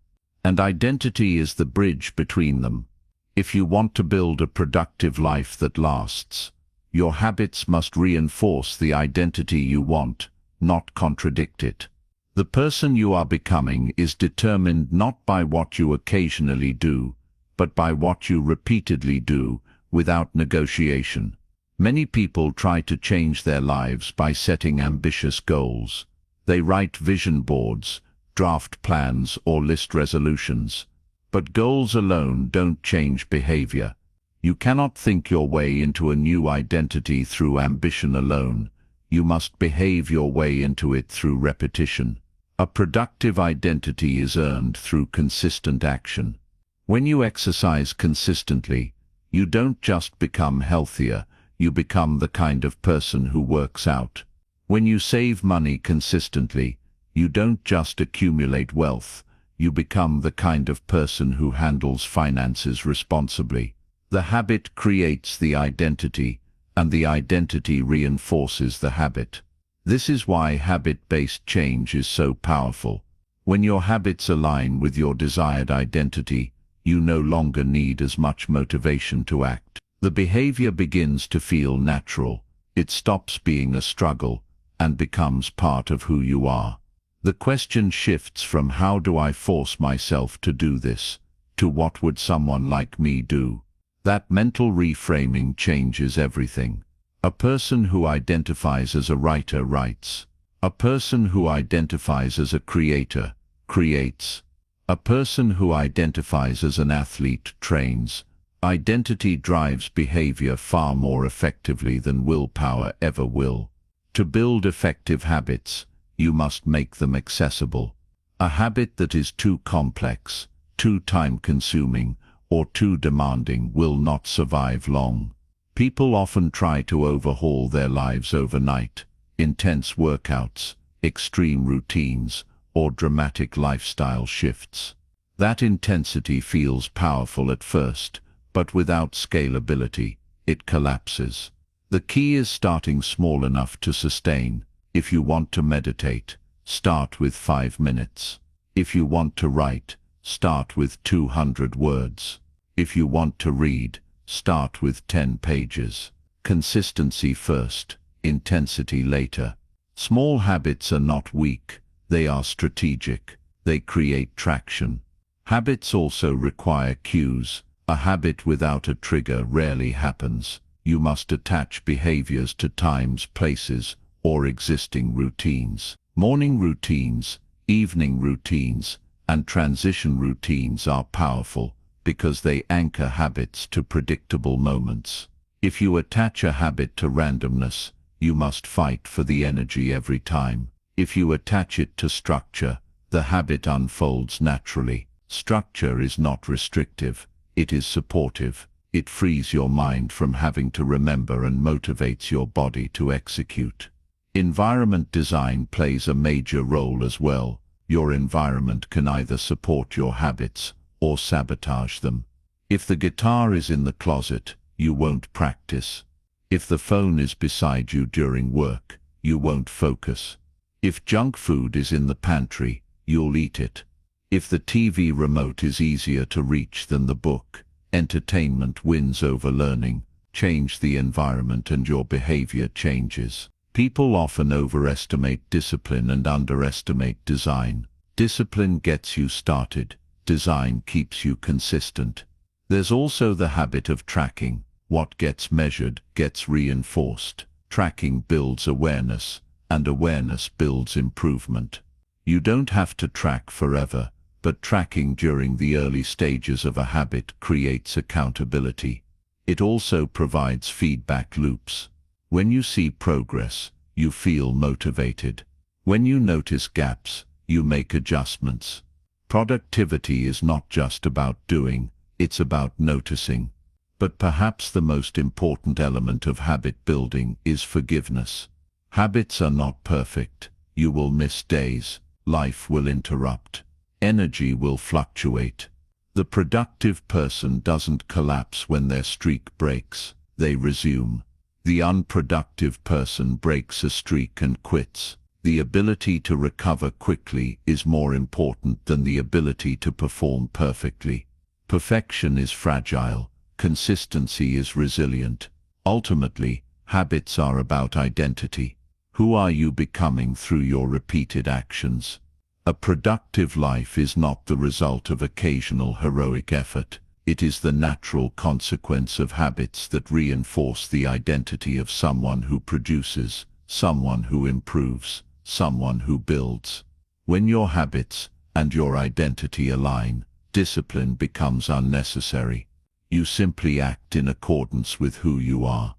and identity is the bridge between them. If you want to build a productive life that lasts, your habits must reinforce the identity you want, not contradict it. The person you are becoming is determined not by what you occasionally do, but by what you repeatedly do, without negotiation. Many people try to change their lives by setting ambitious goals. They write vision boards, draft plans, or list resolutions. But goals alone don't change behavior. You cannot think your way into a new identity through ambition alone. You must behave your way into it through repetition. A productive identity is earned through consistent action. When you exercise consistently, you don't just become healthier, you become the kind of person who works out. When you save money consistently, you don't just accumulate wealth, you become the kind of person who handles finances responsibly. The habit creates the identity, and the identity reinforces the habit. This is why habit-based change is so powerful. When your habits align with your desired identity, you no longer need as much motivation to act. The behavior begins to feel natural. It stops being a struggle and becomes part of who you are. The question shifts from how do I force myself to do this, to what would someone like me do? That mental reframing changes everything. A person who identifies as a writer writes. A person who identifies as a creator creates. A person who identifies as an athlete trains. Identity drives behavior far more effectively than willpower ever will. To build effective habits, you must make them accessible. A habit that is too complex, too time-consuming, or too demanding will not survive long. People often try to overhaul their lives overnight. Intense workouts, extreme routines, or dramatic lifestyle shifts. That intensity feels powerful at first, but without scalability, it collapses. The key is starting small enough to sustain. If you want to meditate, start with 5 minutes. If you want to write, start with 200 words. If you want to read, start with 10 pages. Consistency first, intensity later. Small habits are not weak, they are strategic. They create traction. Habits also require cues. A habit without a trigger rarely happens. You must attach behaviors to times, places, or existing routines. Morning routines, evening routines, and transition routines are powerful because they anchor habits to predictable moments. If you attach a habit to randomness, you must fight for the energy every time. If you attach it to structure, the habit unfolds naturally. Structure is not restrictive, it is supportive. It frees your mind from having to remember and motivates your body to execute. Environment design plays a major role as well. Your environment can either support your habits or sabotage them. If the guitar is in the closet, you won't practice. If the phone is beside you during work, you won't focus. If junk food is in the pantry, you'll eat it. If the TV remote is easier to reach than the book, entertainment wins over learning. Change the environment and your behavior changes. People often overestimate discipline and underestimate design. Discipline gets you started. Design keeps you consistent. There's also the habit of tracking. What gets measured gets reinforced. Tracking builds awareness, and awareness builds improvement. You don't have to track forever, but tracking during the early stages of a habit creates accountability. It also provides feedback loops. When you see progress, you feel motivated. When you notice gaps, you make adjustments. Productivity is not just about doing, it's about noticing. But perhaps the most important element of habit building is forgiveness. Habits are not perfect. You will miss days. Life will interrupt. Energy will fluctuate. The productive person doesn't collapse when their streak breaks. They resume. The unproductive person breaks a streak and quits. The ability to recover quickly is more important than the ability to perform perfectly. Perfection is fragile. Consistency is resilient. Ultimately, habits are about identity. Who are you becoming through your repeated actions? A productive life is not the result of occasional heroic effort. It is the natural consequence of habits that reinforce the identity of someone who produces, someone who improves, someone who builds. When your habits and your identity align, discipline becomes unnecessary. You simply act in accordance with who you are.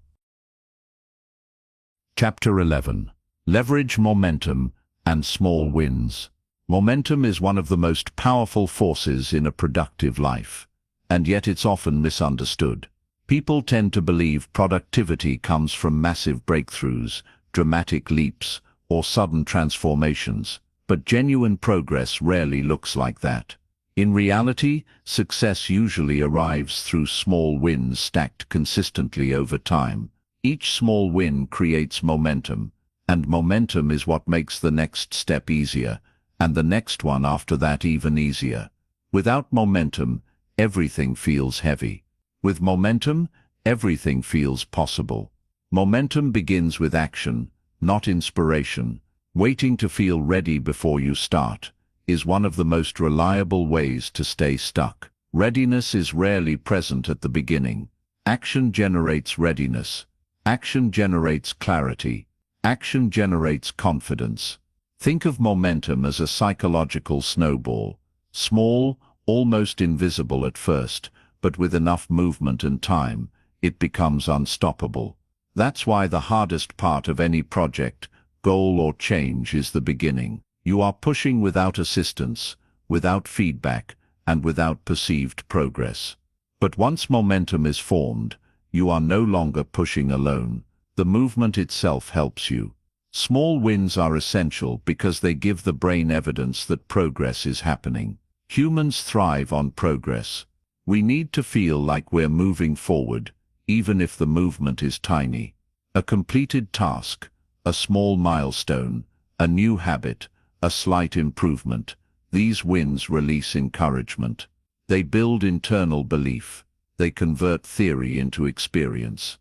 Chapter 11. Leverage momentum and small wins. Momentum is one of the most powerful forces in a productive life, and yet it's often misunderstood. People tend to believe productivity comes from massive breakthroughs, dramatic leaps, or sudden transformations, but genuine progress rarely looks like that. In reality, success usually arrives through small wins stacked consistently over time. Each small win creates momentum, and momentum is what makes the next step easier, and the next one after that even easier. Without momentum, everything feels heavy. With momentum, everything feels possible. Momentum begins with action, not inspiration. Waiting to feel ready before you start is one of the most reliable ways to stay stuck. Readiness is rarely present at the beginning. Action generates readiness. Action generates clarity. Action generates confidence. Think of momentum as a psychological snowball. Small, almost invisible at first, but with enough movement and time, it becomes unstoppable. That's why the hardest part of any project, goal or change is the beginning. You are pushing without assistance, without feedback, and without perceived progress. But once momentum is formed, you are no longer pushing alone. The movement itself helps you. Small wins are essential because they give the brain evidence that progress is happening. Humans thrive on progress. We need to feel like we're moving forward, even if the movement is tiny. A completed task, a small milestone, a new habit, a slight improvement. These wins release encouragement. They build internal belief. They convert theory into experience.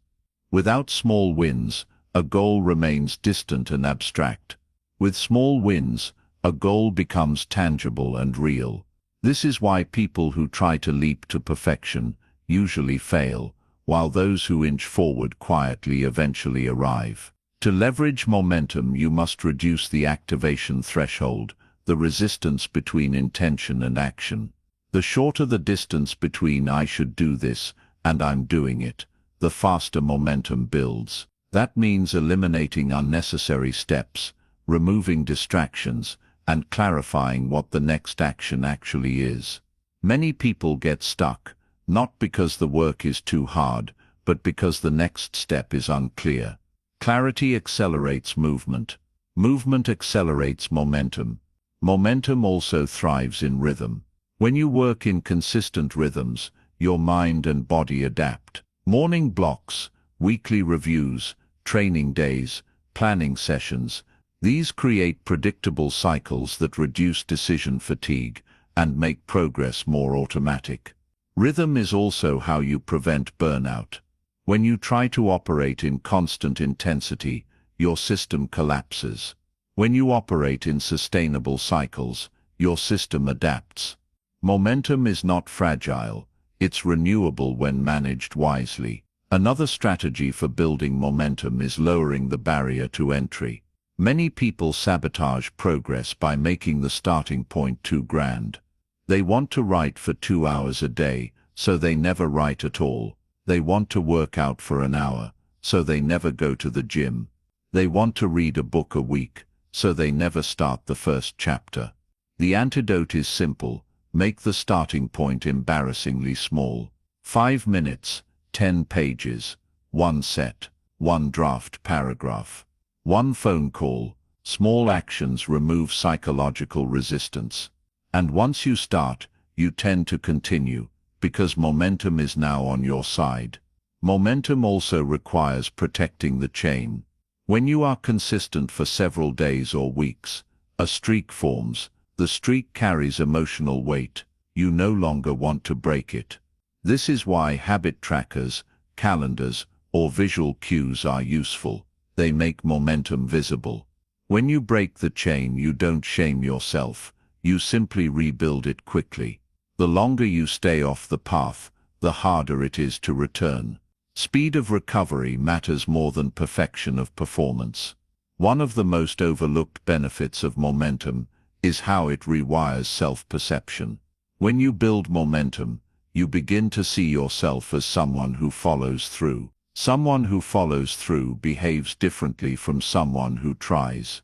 Without small wins, a goal remains distant and abstract. With small wins, a goal becomes tangible and real. This is why people who try to leap to perfection usually fail, while those who inch forward quietly eventually arrive. To leverage momentum, you must reduce the activation threshold, the resistance between intention and action. The shorter the distance between "I should do this" and "I'm doing it," the faster momentum builds. That means eliminating unnecessary steps, removing distractions, and clarifying what the next action actually is. Many people get stuck, not because the work is too hard, but because the next step is unclear. Clarity accelerates movement. Movement accelerates momentum. Momentum also thrives in rhythm. When you work in consistent rhythms, your mind and body adapt. Morning blocks, weekly reviews, training days, planning sessions, these create predictable cycles that reduce decision fatigue and make progress more automatic. Rhythm is also how you prevent burnout. When you try to operate in constant intensity, your system collapses. When you operate in sustainable cycles, your system adapts. Momentum is not fragile, it's renewable when managed wisely. Another strategy for building momentum is lowering the barrier to entry. Many people sabotage progress by making the starting point too grand. They want to write for 2 hours a day, so they never write at all. They want to work out for an hour, so they never go to the gym. They want to read a book a week, so they never start the first chapter. The antidote is simple. Make the starting point embarrassingly small. 5 minutes, 10 pages, 1 set, 1 draft paragraph, 1 phone call. Small actions remove psychological resistance. And once you start, you tend to continue, because momentum is now on your side. Momentum also requires protecting the chain. When you are consistent for several days or weeks, a streak forms. The streak carries emotional weight. You no longer want to break it. This is why habit trackers, calendars, or visual cues are useful. They make momentum visible. When you break the chain, you don't shame yourself. You simply rebuild it quickly. The longer you stay off the path, the harder it is to return. Speed of recovery matters more than perfection of performance. One of the most overlooked benefits of momentum is how it rewires self-perception. When you build momentum, you begin to see yourself as someone who follows through. Someone who follows through behaves differently from someone who tries.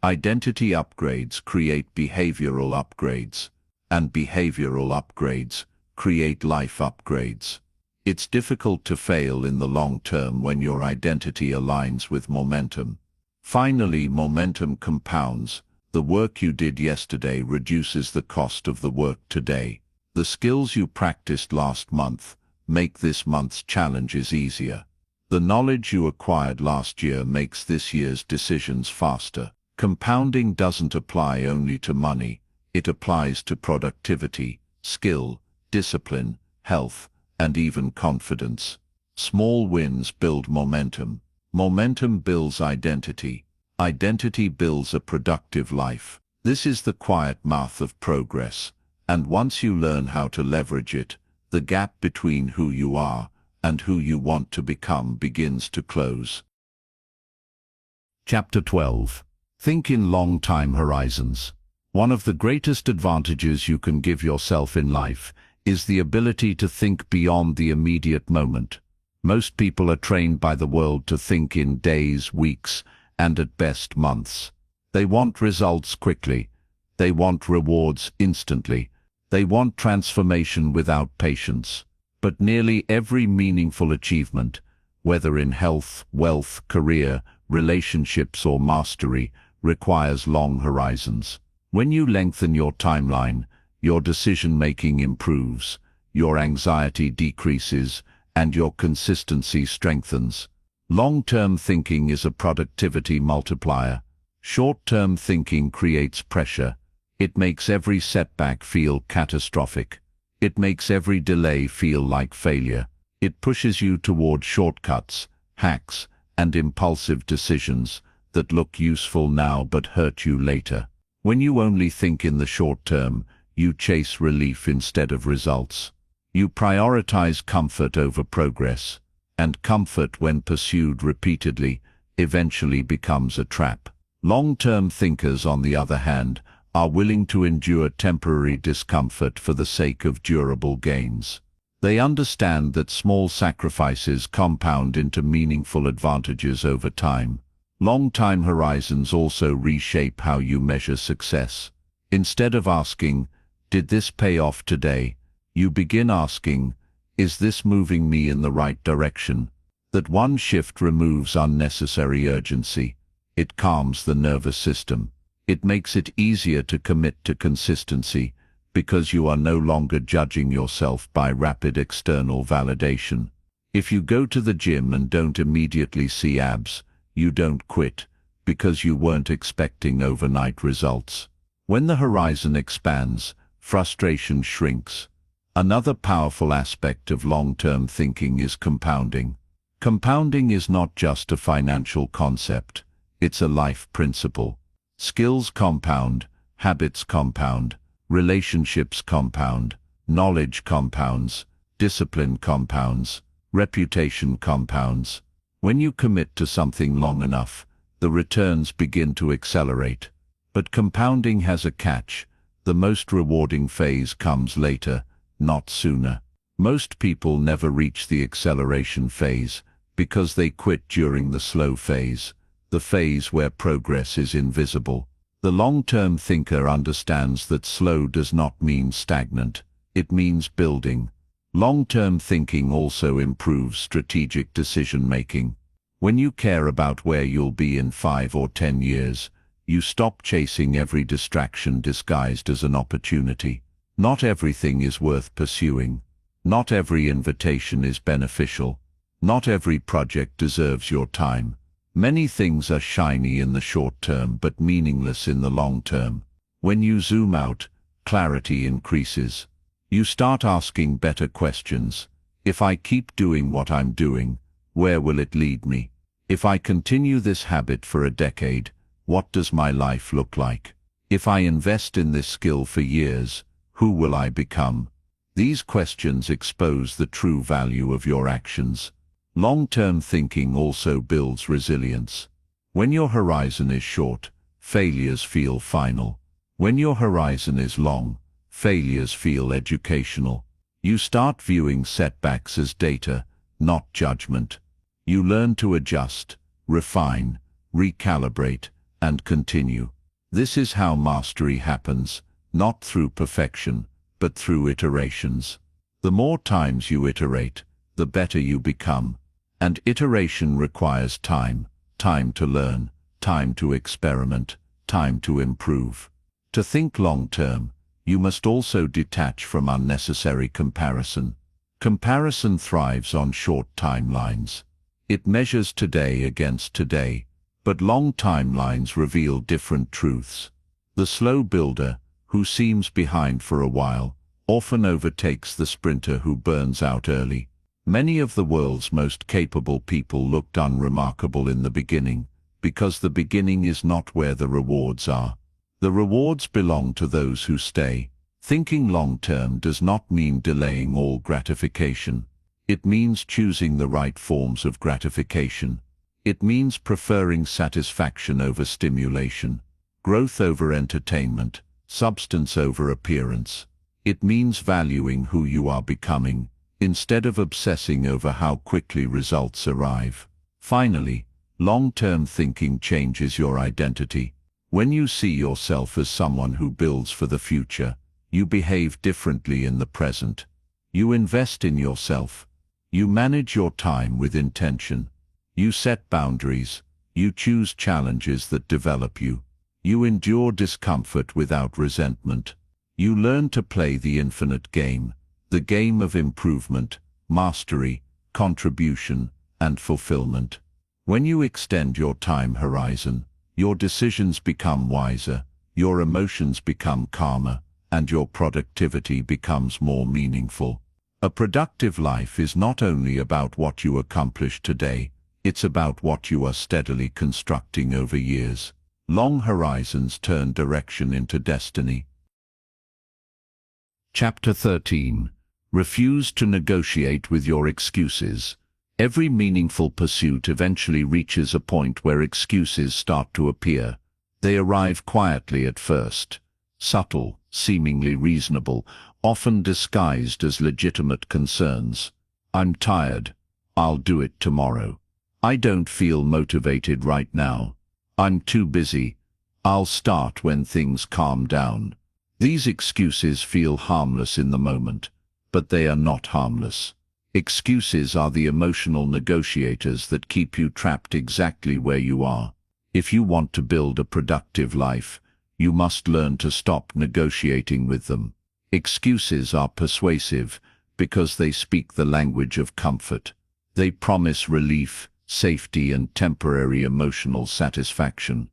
Identity upgrades create behavioral upgrades, and behavioral upgrades create life upgrades. It's difficult to fail in the long term when your identity aligns with momentum. Finally, momentum compounds. The work you did yesterday reduces the cost of the work today. The skills you practiced last month make this month's challenges easier. The knowledge you acquired last year makes this year's decisions faster. Compounding doesn't apply only to money. It applies to productivity, skill, discipline, health, and even confidence. Small wins build momentum. Momentum builds identity. Identity builds a productive life. This is the quiet math of progress, and once you learn how to leverage it, the gap between who you are and who you want to become begins to close. Chapter 12. Think in long time horizons. One of the greatest advantages you can give yourself in life is the ability to think beyond the immediate moment. Most people are trained by the world to think in days, weeks, and at best months. They want results quickly. They want rewards instantly. They want transformation without patience. But nearly every meaningful achievement, whether in health, wealth, career, relationships, or mastery, requires long horizons. When you lengthen your timeline, your decision-making improves, your anxiety decreases, and your consistency strengthens. Long-term thinking is a productivity multiplier. Short-term thinking creates pressure. It makes every setback feel catastrophic. It makes every delay feel like failure. It pushes you toward shortcuts, hacks, and impulsive decisions that look useful now but hurt you later. When you only think in the short term, you chase relief instead of results. You prioritize comfort over progress, and comfort, when pursued repeatedly, eventually becomes a trap. Long-term thinkers, on the other hand, are willing to endure temporary discomfort for the sake of durable gains. They understand that small sacrifices compound into meaningful advantages over time. Long-time horizons also reshape how you measure success. Instead of asking, "Did this pay off today?" you begin asking, "Is this moving me in the right direction?" That one shift removes unnecessary urgency. It calms the nervous system. It makes it easier to commit to consistency, because you are no longer judging yourself by rapid external validation. If you go to the gym and don't immediately see abs, you don't quit, because you weren't expecting overnight results. When the horizon expands, frustration shrinks. Another powerful aspect of long-term thinking is compounding. Compounding is not just a financial concept, it's a life principle. Skills compound, habits compound, relationships compound, knowledge compounds, discipline compounds, reputation compounds. When you commit to something long enough, the returns begin to accelerate. But compounding has a catch. The most rewarding phase comes later, not sooner. Most people never reach the acceleration phase because they quit during the slow phase. the phase where progress is invisible. The long-term thinker understands that slow does not mean stagnant, it means building. Long-term thinking also improves strategic decision-making. When you care about where you'll be in 5 or 10 years, you stop chasing every distraction disguised as an opportunity. Not everything is worth pursuing. Not every invitation is beneficial. Not every project deserves your time. Many things are shiny in the short term but meaningless in the long term. When you zoom out, clarity increases. You start asking better questions. If I keep doing what I'm doing, where will it lead me? If I continue this habit for a decade, what does my life look like? If I invest in this skill for years, who will I become? These questions expose the true value of your actions. Long-term thinking also builds resilience. When your horizon is short, failures feel final. When your horizon is long, failures feel educational. You start viewing setbacks as data, not judgment. You learn to adjust, refine, recalibrate, and continue. This is how mastery happens, not through perfection, but through iterations. The more times you iterate, the better you become. And iteration requires time, time to learn, time to experiment, time to improve. To think long-term, you must also detach from unnecessary comparison. Comparison thrives on short timelines. It measures today against today, but long timelines reveal different truths. The slow builder, who seems behind for a while, often overtakes the sprinter who burns out early. Many of the world's most capable people looked unremarkable in the beginning, because the beginning is not where the rewards are. The rewards belong to those who stay. Thinking long-term does not mean delaying all gratification. It means choosing the right forms of gratification. It means preferring satisfaction over stimulation, growth over entertainment, substance over appearance. It means valuing who you are becoming, instead of obsessing over how quickly results arrive. Finally, long-term thinking changes your identity. When you see yourself as someone who builds for the future, you behave differently in the present. You invest in yourself. You manage your time with intention. You set boundaries. You choose challenges that develop you. You endure discomfort without resentment. You learn to play the infinite game, the game of improvement, mastery, contribution, and fulfillment. When you extend your time horizon, your decisions become wiser, your emotions become calmer, and your productivity becomes more meaningful. A productive life is not only about what you accomplish today, it's about what you are steadily constructing over years. Long horizons turn direction into destiny. Chapter 13. Refuse to negotiate with your excuses. Every meaningful pursuit eventually reaches a point where excuses start to appear. They arrive quietly at first, subtle, seemingly reasonable, often disguised as legitimate concerns. I'm tired. I'll do it tomorrow. I don't feel motivated right now. I'm too busy. I'll start when things calm down. These excuses feel harmless in the moment, but they are not harmless. Excuses are the emotional negotiators that keep you trapped exactly where you are. If you want to build a productive life, you must learn to stop negotiating with them. Excuses are persuasive because they speak the language of comfort. They promise relief, safety, and temporary emotional satisfaction.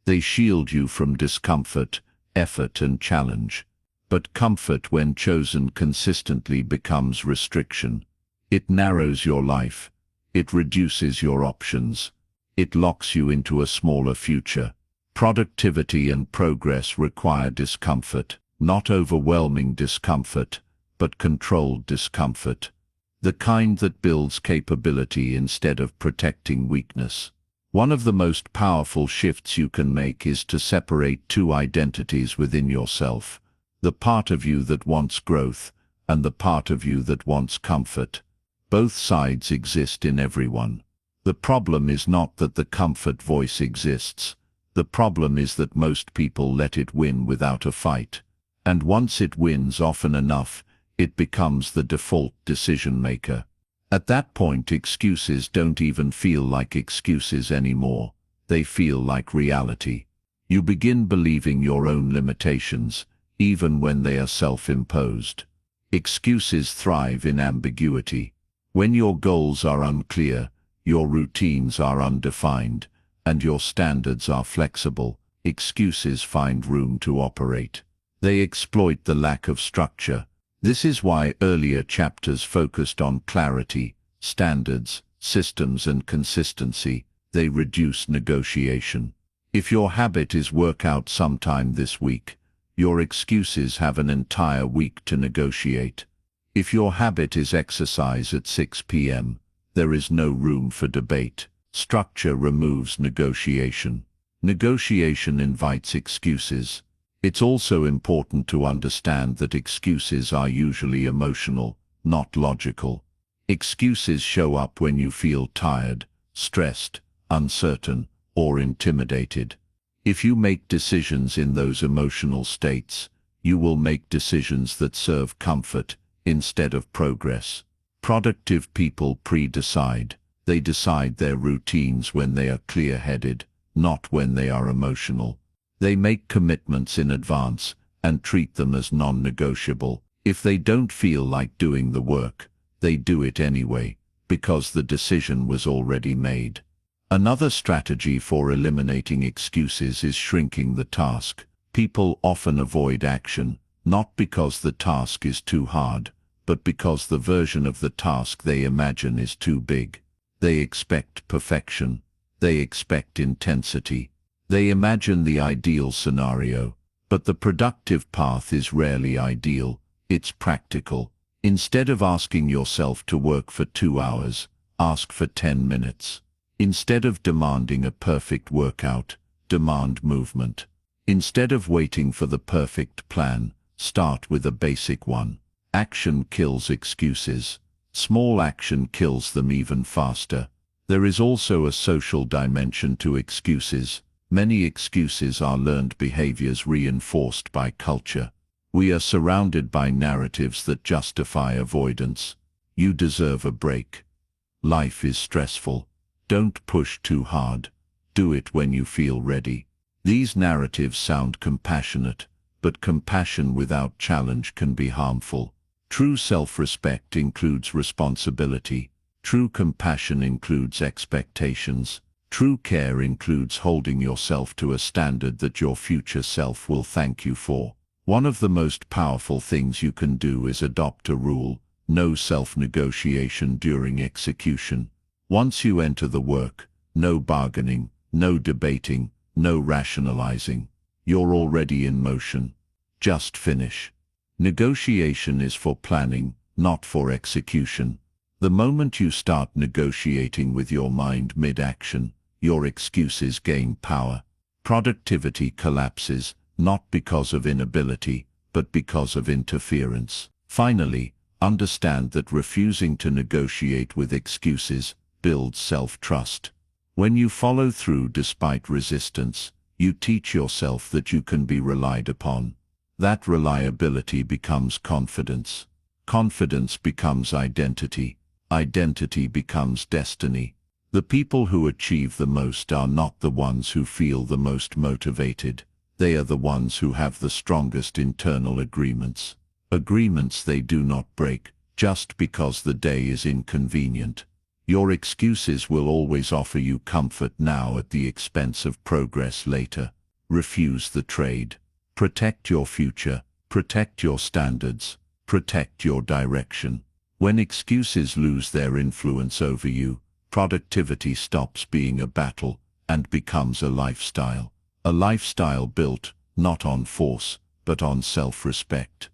They shield you from discomfort, effort, and challenge. But comfort, when chosen consistently, becomes restriction. It narrows your life. It reduces your options. It locks you into a smaller future. Productivity and progress require discomfort, not overwhelming discomfort, but controlled discomfort. The kind that builds capability instead of protecting weakness. One of the most powerful shifts you can make is to separate two identities within yourself: the part of you that wants growth and the part of you that wants comfort. Both sides exist in everyone. The problem is not that the comfort voice exists. The problem is that most people let it win without a fight. And once it wins often enough, it becomes the default decision maker. At that point, excuses don't even feel like excuses anymore. They feel like reality. You begin believing your own limitations, even when they are self-imposed. Excuses thrive in ambiguity. When your goals are unclear, your routines are undefined, and your standards are flexible, excuses find room to operate. They exploit the lack of structure. This is why earlier chapters focused on clarity, standards, systems, and consistency. They reduce negotiation. If your habit is work out sometime this week, your excuses have an entire week to negotiate. If your habit is exercise at 6 p.m., there is no room for debate. Structure removes negotiation. Negotiation invites excuses. It's also important to understand that excuses are usually emotional, not logical. Excuses show up when you feel tired, stressed, uncertain, or intimidated. If you make decisions in those emotional states, you will make decisions that serve comfort instead of progress. Productive people pre-decide. They decide their routines when they are clear-headed, not when they are emotional. They make commitments in advance and treat them as non-negotiable. If they don't feel like doing the work, they do it anyway, because the decision was already made. Another strategy for eliminating excuses is shrinking the task. People often avoid action, not because the task is too hard, but because the version of the task they imagine is too big. They expect perfection. They expect intensity. They imagine the ideal scenario, but the productive path is rarely ideal, it's practical. Instead of asking yourself to work for 2 hours, ask for 10 minutes. Instead of demanding a perfect workout, demand movement. Instead of waiting for the perfect plan, start with a basic one. Action kills excuses. Small action kills them even faster. There is also a social dimension to excuses. Many excuses are learned behaviors reinforced by culture. We are surrounded by narratives that justify avoidance. You deserve a break. Life is stressful. Don't push too hard. Do it when you feel ready. These narratives sound compassionate, but compassion without challenge can be harmful. True self-respect includes responsibility. True compassion includes expectations. True care includes holding yourself to a standard that your future self will thank you for. One of the most powerful things you can do is adopt a rule: no self-negotiation during execution. Once you enter the work, no bargaining, no debating, no rationalizing. You're already in motion. Just finish. Negotiation is for planning, not for execution. The moment you start negotiating with your mind mid-action, your excuses gain power. Productivity collapses, not because of inability, but because of interference. Finally, understand that refusing to negotiate with excuses builds self-trust. When you follow through despite resistance, you teach yourself that you can be relied upon. That reliability becomes confidence. Confidence becomes identity. Identity becomes destiny. The people who achieve the most are not the ones who feel the most motivated. They are the ones who have the strongest internal agreements. Agreements they do not break, just because the day is inconvenient. Your excuses will always offer you comfort now at the expense of progress later. Refuse the trade. Protect your future. Protect your standards. Protect your direction. When excuses lose their influence over you, productivity stops being a battle and becomes a lifestyle. A lifestyle built, not on force, but on self-respect.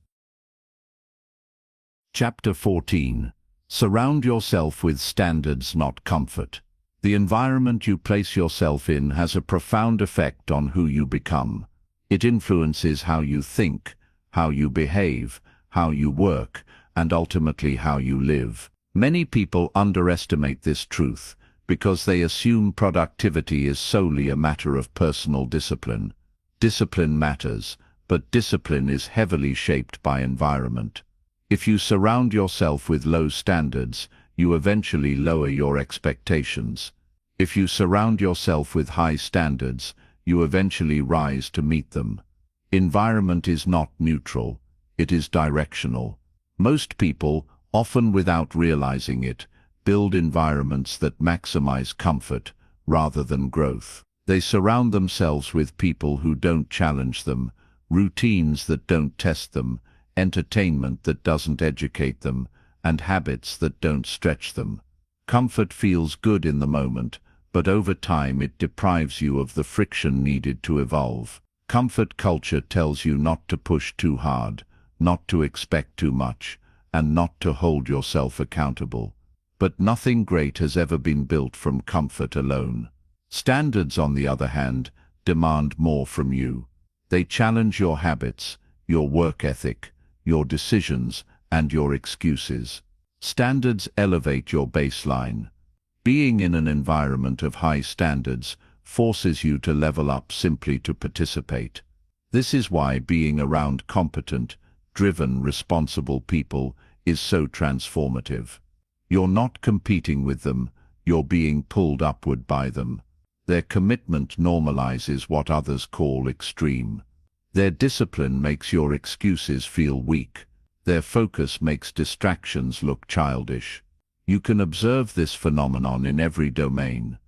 Chapter 14. Surround yourself with standards, not comfort. The environment you place yourself in has a profound effect on who you become. It influences how you think, how you behave, how you work, and ultimately how you live. Many people underestimate this truth because they assume productivity is solely a matter of personal discipline. Discipline matters, but discipline is heavily shaped by environment. If you surround yourself with low standards, you eventually lower your expectations. If you surround yourself with high standards, you eventually rise to meet them. Environment is not neutral, it is directional. Most people, often without realizing it, build environments that maximize comfort rather than growth. They surround themselves with people who don't challenge them, routines that don't test them, entertainment that doesn't educate them, and habits that don't stretch them. Comfort feels good in the moment, but over time it deprives you of the friction needed to evolve. Comfort culture tells you not to push too hard, not to expect too much, and not to hold yourself accountable. But nothing great has ever been built from comfort alone. Standards, on the other hand, demand more from you. They challenge your habits, your work ethic, your decisions, and your excuses. Standards elevate your baseline. Being in an environment of high standards forces you to level up simply to participate. This is why being around competent, driven, responsible people is so transformative. You're not competing with them, you're being pulled upward by them. Their commitment normalizes what others call extreme. Their discipline makes your excuses feel weak. Their focus makes distractions look childish. You can observe this phenomenon in every domain.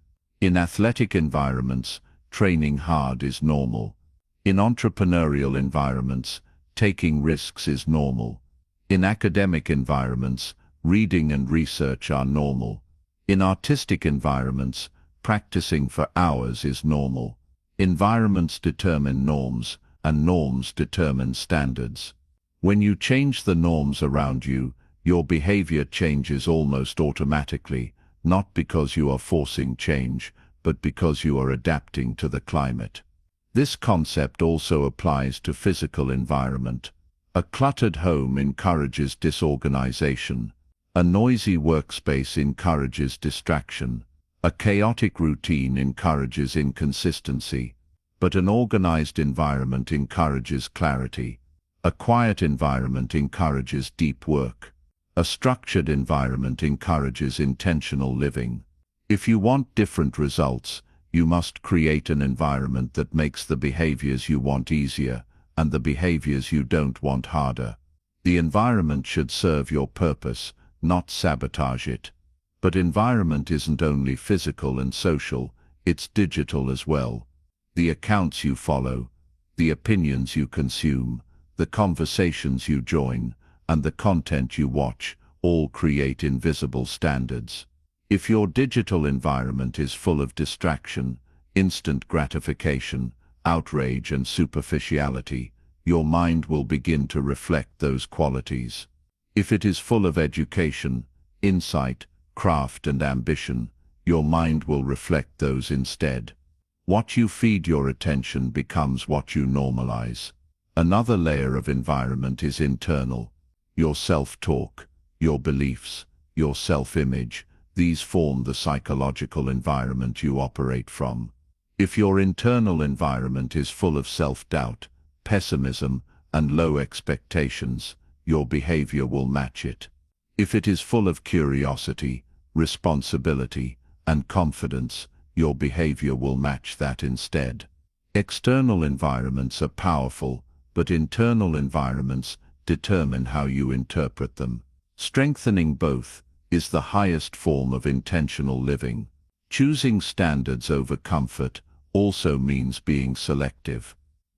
In athletic environments, training hard is normal. In entrepreneurial environments, taking risks is normal. In academic environments, reading and research are normal. In artistic environments, practicing for hours is normal. Environments determine norms, and norms determine standards. When you change the norms around you, your behavior changes almost automatically, not because you are forcing change, but because you are adapting to the climate. This concept also applies to physical environment. A cluttered home encourages disorganization. A noisy workspace encourages distraction. A chaotic routine encourages inconsistency. But an organized environment encourages clarity. A quiet environment encourages deep work. A structured environment encourages intentional living. If you want different results, you must create an environment that makes the behaviors you want easier and the behaviors you don't want harder. The environment should serve your purpose, not sabotage it. But environment isn't only physical and social, it's digital as well. The accounts you follow, the opinions you consume, the conversations you join, and the content you watch all create invisible standards. If your digital environment is full of distraction, instant gratification, outrage and superficiality, your mind will begin to reflect those qualities. If it is full of education, insight, craft and ambition, your mind will reflect those instead. What you feed your attention becomes what you normalize. Another layer of environment is internal. Your self-talk, your beliefs, your self-image, these form the psychological environment you operate from. If your internal environment is full of self-doubt, pessimism, and low expectations, your behavior will match it. If it is full of curiosity, responsibility, and confidence, your behavior will match that instead. External environments are powerful, but internal environments determine how you interpret them. Strengthening both is the highest form of intentional living. Choosing standards over comfort also means being selective.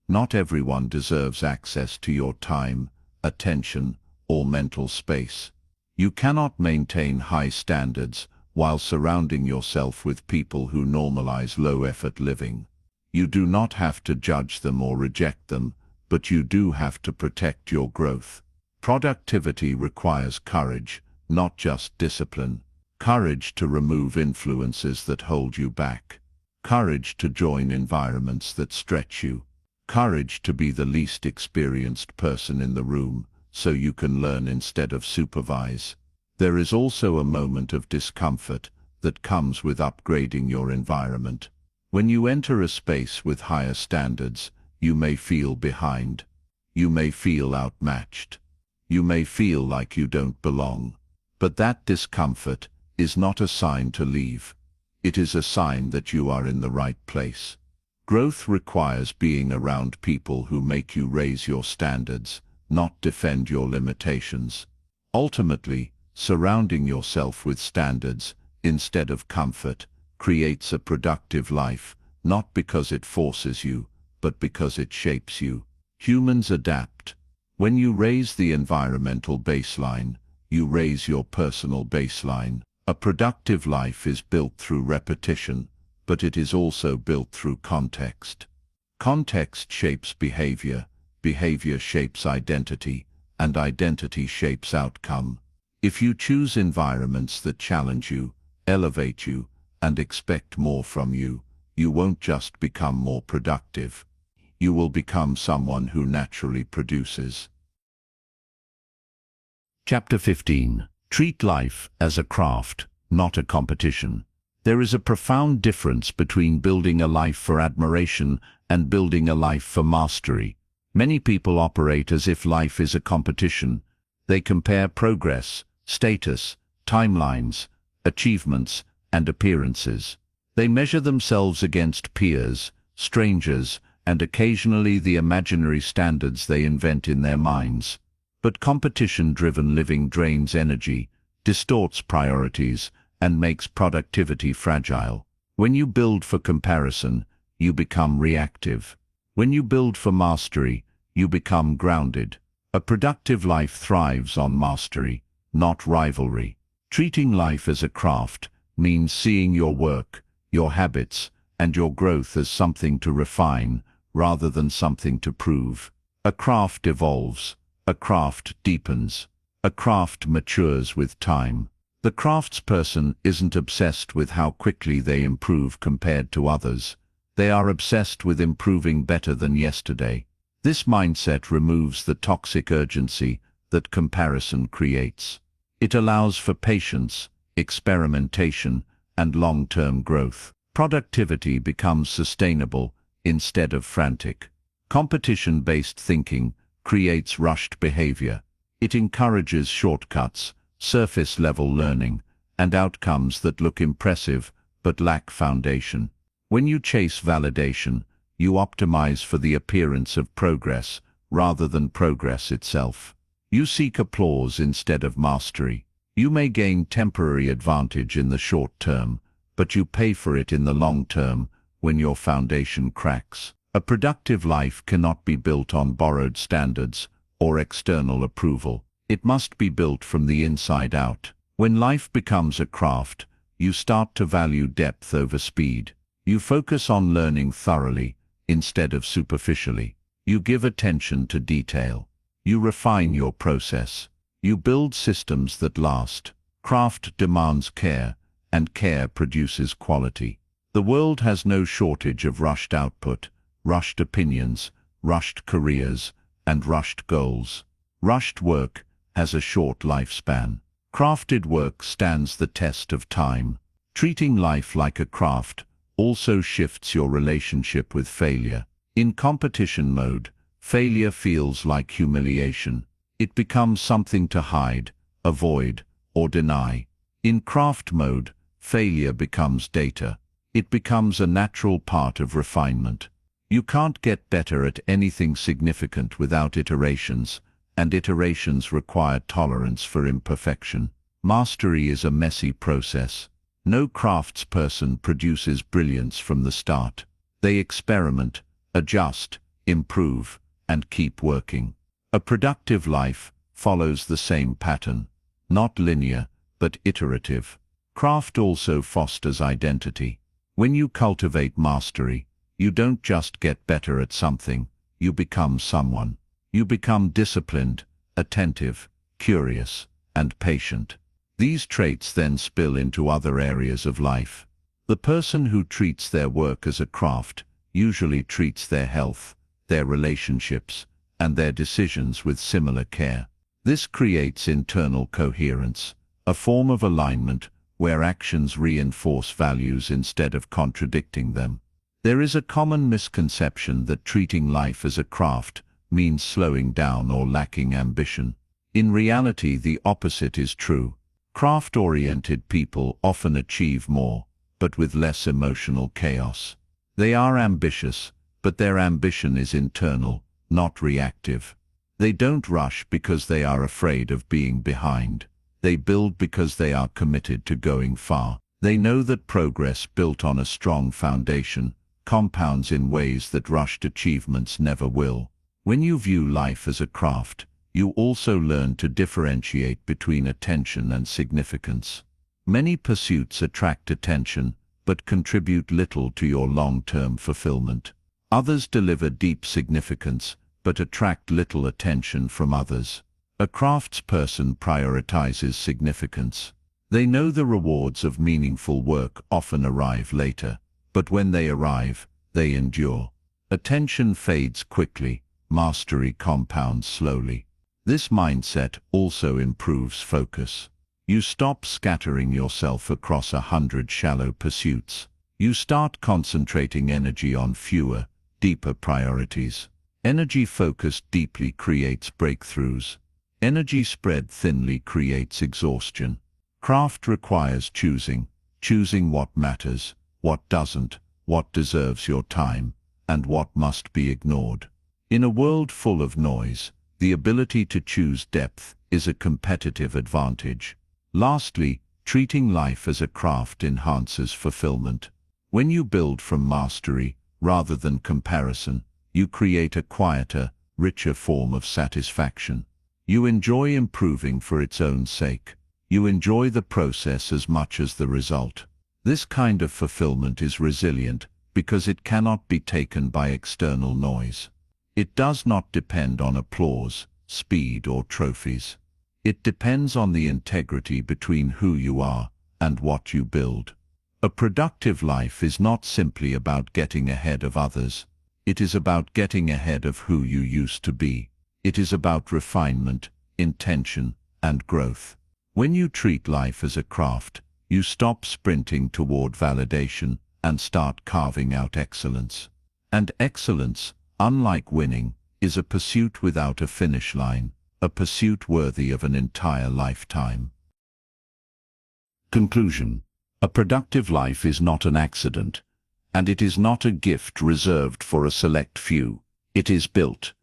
Not everyone deserves access to your time, attention, or mental space. You cannot maintain high standards while surrounding yourself with people who normalize low-effort living. You do not have to judge them or reject them, but you do have to protect your growth. Productivity requires courage, not just discipline. Courage to remove influences that hold you back. Courage to join environments that stretch you. Courage to be the least experienced person in the room, so you can learn instead of supervise. There is also a moment of discomfort, that comes with upgrading your environment. When you enter a space with higher standards, you may feel behind. You may feel outmatched. You may feel like you don't belong. But that discomfort is not a sign to leave. It is a sign that you are in the right place. Growth requires being around people who make you raise your standards, not defend your limitations. Ultimately, surrounding yourself with standards, instead of comfort, creates a productive life, not because it forces you, but because it shapes you. Humans adapt. When you raise the environmental baseline, you raise your personal baseline. A productive life is built through repetition, but it is also built through context. Context shapes behavior, behavior shapes identity, and identity shapes outcome. If you choose environments that challenge you, elevate you, and expect more from you, you won't just become more productive. You will become someone who naturally produces. Chapter 15. Treat life as a craft, not a competition. There is a profound difference between building a life for admiration and building a life for mastery. Many people operate as if life is a competition. They compare progress, status, timelines, achievements, and appearances. They measure themselves against peers, strangers, and occasionally the imaginary standards they invent in their minds. But competition-driven living drains energy, distorts priorities, and makes productivity fragile. When you build for comparison, you become reactive. When you build for mastery, you become grounded. A productive life thrives on mastery, not rivalry. Treating life as a craft means seeing your work, your habits, and your growth as something to refine, rather than something to prove. A craft evolves. A craft deepens. A craft matures with time. The craftsperson isn't obsessed with how quickly they improve compared to others. They are obsessed with improving better than yesterday. This mindset removes the toxic urgency that comparison creates. It allows for patience, experimentation, and long-term growth. Productivity becomes sustainable instead of frantic. Competition-based thinking creates rushed behavior. It encourages shortcuts, surface-level learning, and outcomes that look impressive but lack foundation. When you chase validation, you optimize for the appearance of progress rather than progress itself. You seek applause instead of mastery. You may gain temporary advantage in the short term, but you pay for it in the long term when your foundation cracks. A productive life cannot be built on borrowed standards or external approval. It must be built from the inside out. When life becomes a craft, you start to value depth over speed. You focus on learning thoroughly instead of superficially. You give attention to detail. You refine your process. You build systems that last. Craft demands care, and care produces quality. The world has no shortage of rushed output, rushed opinions, rushed careers, and rushed goals. Rushed work has a short lifespan. Crafted work stands the test of time. Treating life like a craft also shifts your relationship with failure. In competition mode, failure feels like humiliation. It becomes something to hide, avoid, or deny. In craft mode, failure becomes data. It becomes a natural part of refinement. You can't get better at anything significant without iterations, and iterations require tolerance for imperfection. Mastery is a messy process. No craftsperson produces brilliance from the start. They experiment, adjust, improve, and keep working. A productive life follows the same pattern, not linear, but iterative. Craft also fosters identity. When you cultivate mastery, you don't just get better at something, you become someone. You become disciplined, attentive, curious, and patient. These traits then spill into other areas of life. The person who treats their work as a craft usually treats their health, their relationships, and their decisions with similar care. This creates internal coherence, a form of alignment where actions reinforce values instead of contradicting them. There is a common misconception that treating life as a craft means slowing down or lacking ambition. In reality, the opposite is true. Craft-oriented people often achieve more, but with less emotional chaos. They are ambitious, but their ambition is internal, not reactive. They don't rush because they are afraid of being behind. They build because they are committed to going far. They know that progress built on a strong foundation compounds in ways that rushed achievements never will. When you view life as a craft, you also learn to differentiate between attention and significance. Many pursuits attract attention, but contribute little to your long-term fulfillment. Others deliver deep significance, but attract little attention from others. A craftsperson prioritizes significance. They know the rewards of meaningful work often arrive later, but when they arrive, they endure. Attention fades quickly, mastery compounds slowly. This mindset also improves focus. You stop scattering yourself across 100 shallow pursuits. You start concentrating energy on fewer, deeper priorities. Energy focused deeply creates breakthroughs. Energy spread thinly creates exhaustion. Craft requires choosing what matters, what doesn't, what deserves your time, and what must be ignored. In a world full of noise, the ability to choose depth is a competitive advantage. Lastly, treating life as a craft enhances fulfillment. When you build from mastery, rather than comparison, you create a quieter, richer form of satisfaction. You enjoy improving for its own sake. You enjoy the process as much as the result. This kind of fulfillment is resilient because it cannot be taken by external noise. It does not depend on applause, speed, or trophies. It depends on the integrity between who you are and what you build. A productive life is not simply about getting ahead of others. It is about getting ahead of who you used to be. It is about refinement, intention, and growth. When you treat life as a craft, you stop sprinting toward validation and start carving out excellence. And excellence, unlike winning, is a pursuit without a finish line, a pursuit worthy of an entire lifetime. Conclusion. A productive life is not an accident, and it is not a gift reserved for a select few. It is built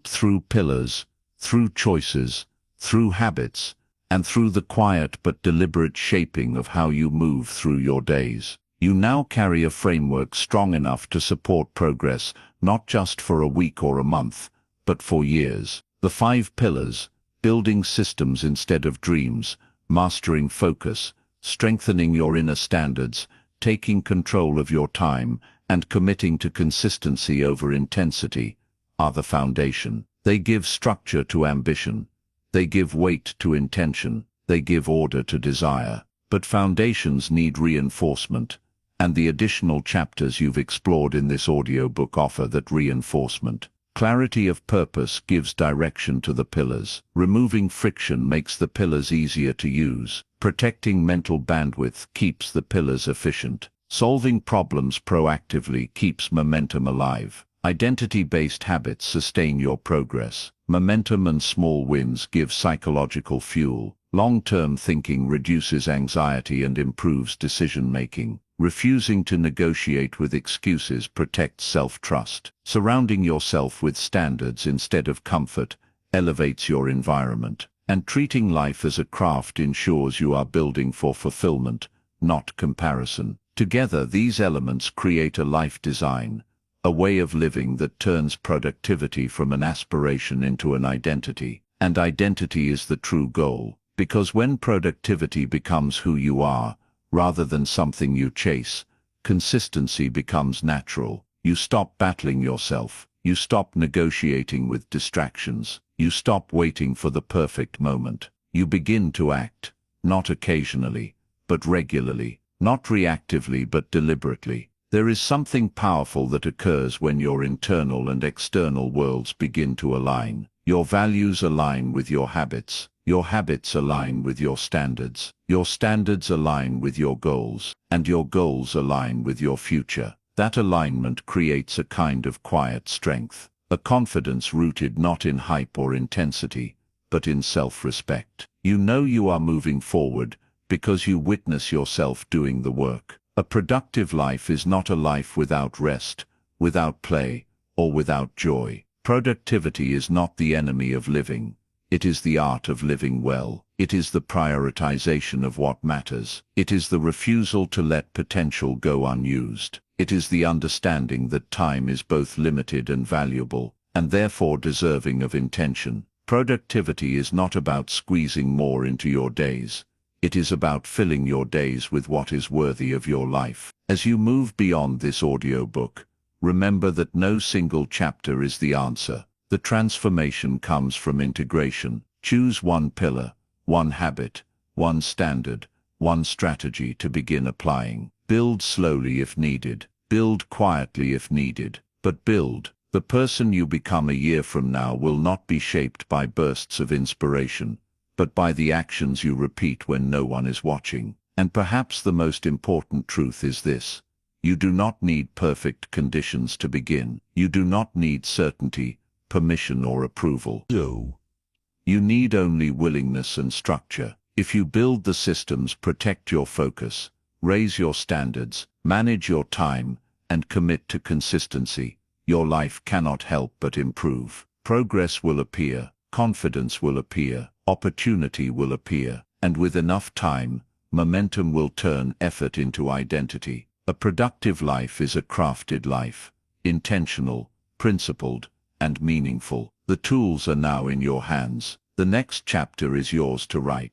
through pillars, through choices, through habits, and through the quiet but deliberate shaping of how you move through your days. You now carry a framework strong enough to support progress, not just for a week or a month, but for years. The 5 pillars: building systems instead of dreams, mastering focus, strengthening your inner standards, taking control of your time, and committing to consistency over intensity, are the foundation. They give structure to ambition. They give weight to intention. They give order to desire. But foundations need reinforcement, and the additional chapters you've explored in this audiobook offer that reinforcement. Clarity of purpose gives direction to the pillars. Removing friction makes the pillars easier to use. Protecting mental bandwidth keeps the pillars efficient. Solving problems proactively keeps momentum alive. Identity-based habits sustain your progress. Momentum and small wins give psychological fuel. Long-term thinking reduces anxiety and improves decision-making. Refusing to negotiate with excuses protects self-trust. Surrounding yourself with standards instead of comfort elevates your environment. And treating life as a craft ensures you are building for fulfillment, not comparison. Together, these elements create a life design, a way of living that turns productivity from an aspiration into an identity. And identity is the true goal, because when productivity becomes who you are, rather than something you chase, consistency becomes natural. You stop battling yourself. You stop negotiating with distractions. You stop waiting for the perfect moment. You begin to act, not occasionally, but regularly, not reactively but deliberately. There is something powerful that occurs when your internal and external worlds begin to align. Your values align with your habits. Your habits align with your standards align with your goals, and your goals align with your future. That alignment creates a kind of quiet strength, a confidence rooted not in hype or intensity, but in self-respect. You know you are moving forward because you witness yourself doing the work. A productive life is not a life without rest, without play, or without joy. Productivity is not the enemy of living. It is the art of living well. It is the prioritization of what matters. It is the refusal to let potential go unused. It is the understanding that time is both limited and valuable, and therefore deserving of intention. Productivity is not about squeezing more into your days. It is about filling your days with what is worthy of your life. As you move beyond this audiobook, remember that no single chapter is the answer. The transformation comes from integration. Choose one pillar, one habit, one standard, one strategy to begin applying. Build slowly if needed. Build quietly if needed. But build. The person you become a year from now will not be shaped by bursts of inspiration, but by the actions you repeat when no one is watching. And perhaps the most important truth is this: you do not need perfect conditions to begin. You do not need certainty, permission, or approval. No. You need only willingness and structure. If you build the systems, protect your focus, raise your standards, manage your time, and commit to consistency, your life cannot help but improve. Progress will appear, confidence will appear, opportunity will appear, and with enough time, momentum will turn effort into identity. A productive life is a crafted life, intentional, principled, and meaningful. The tools are now in your hands. The next chapter is yours to write.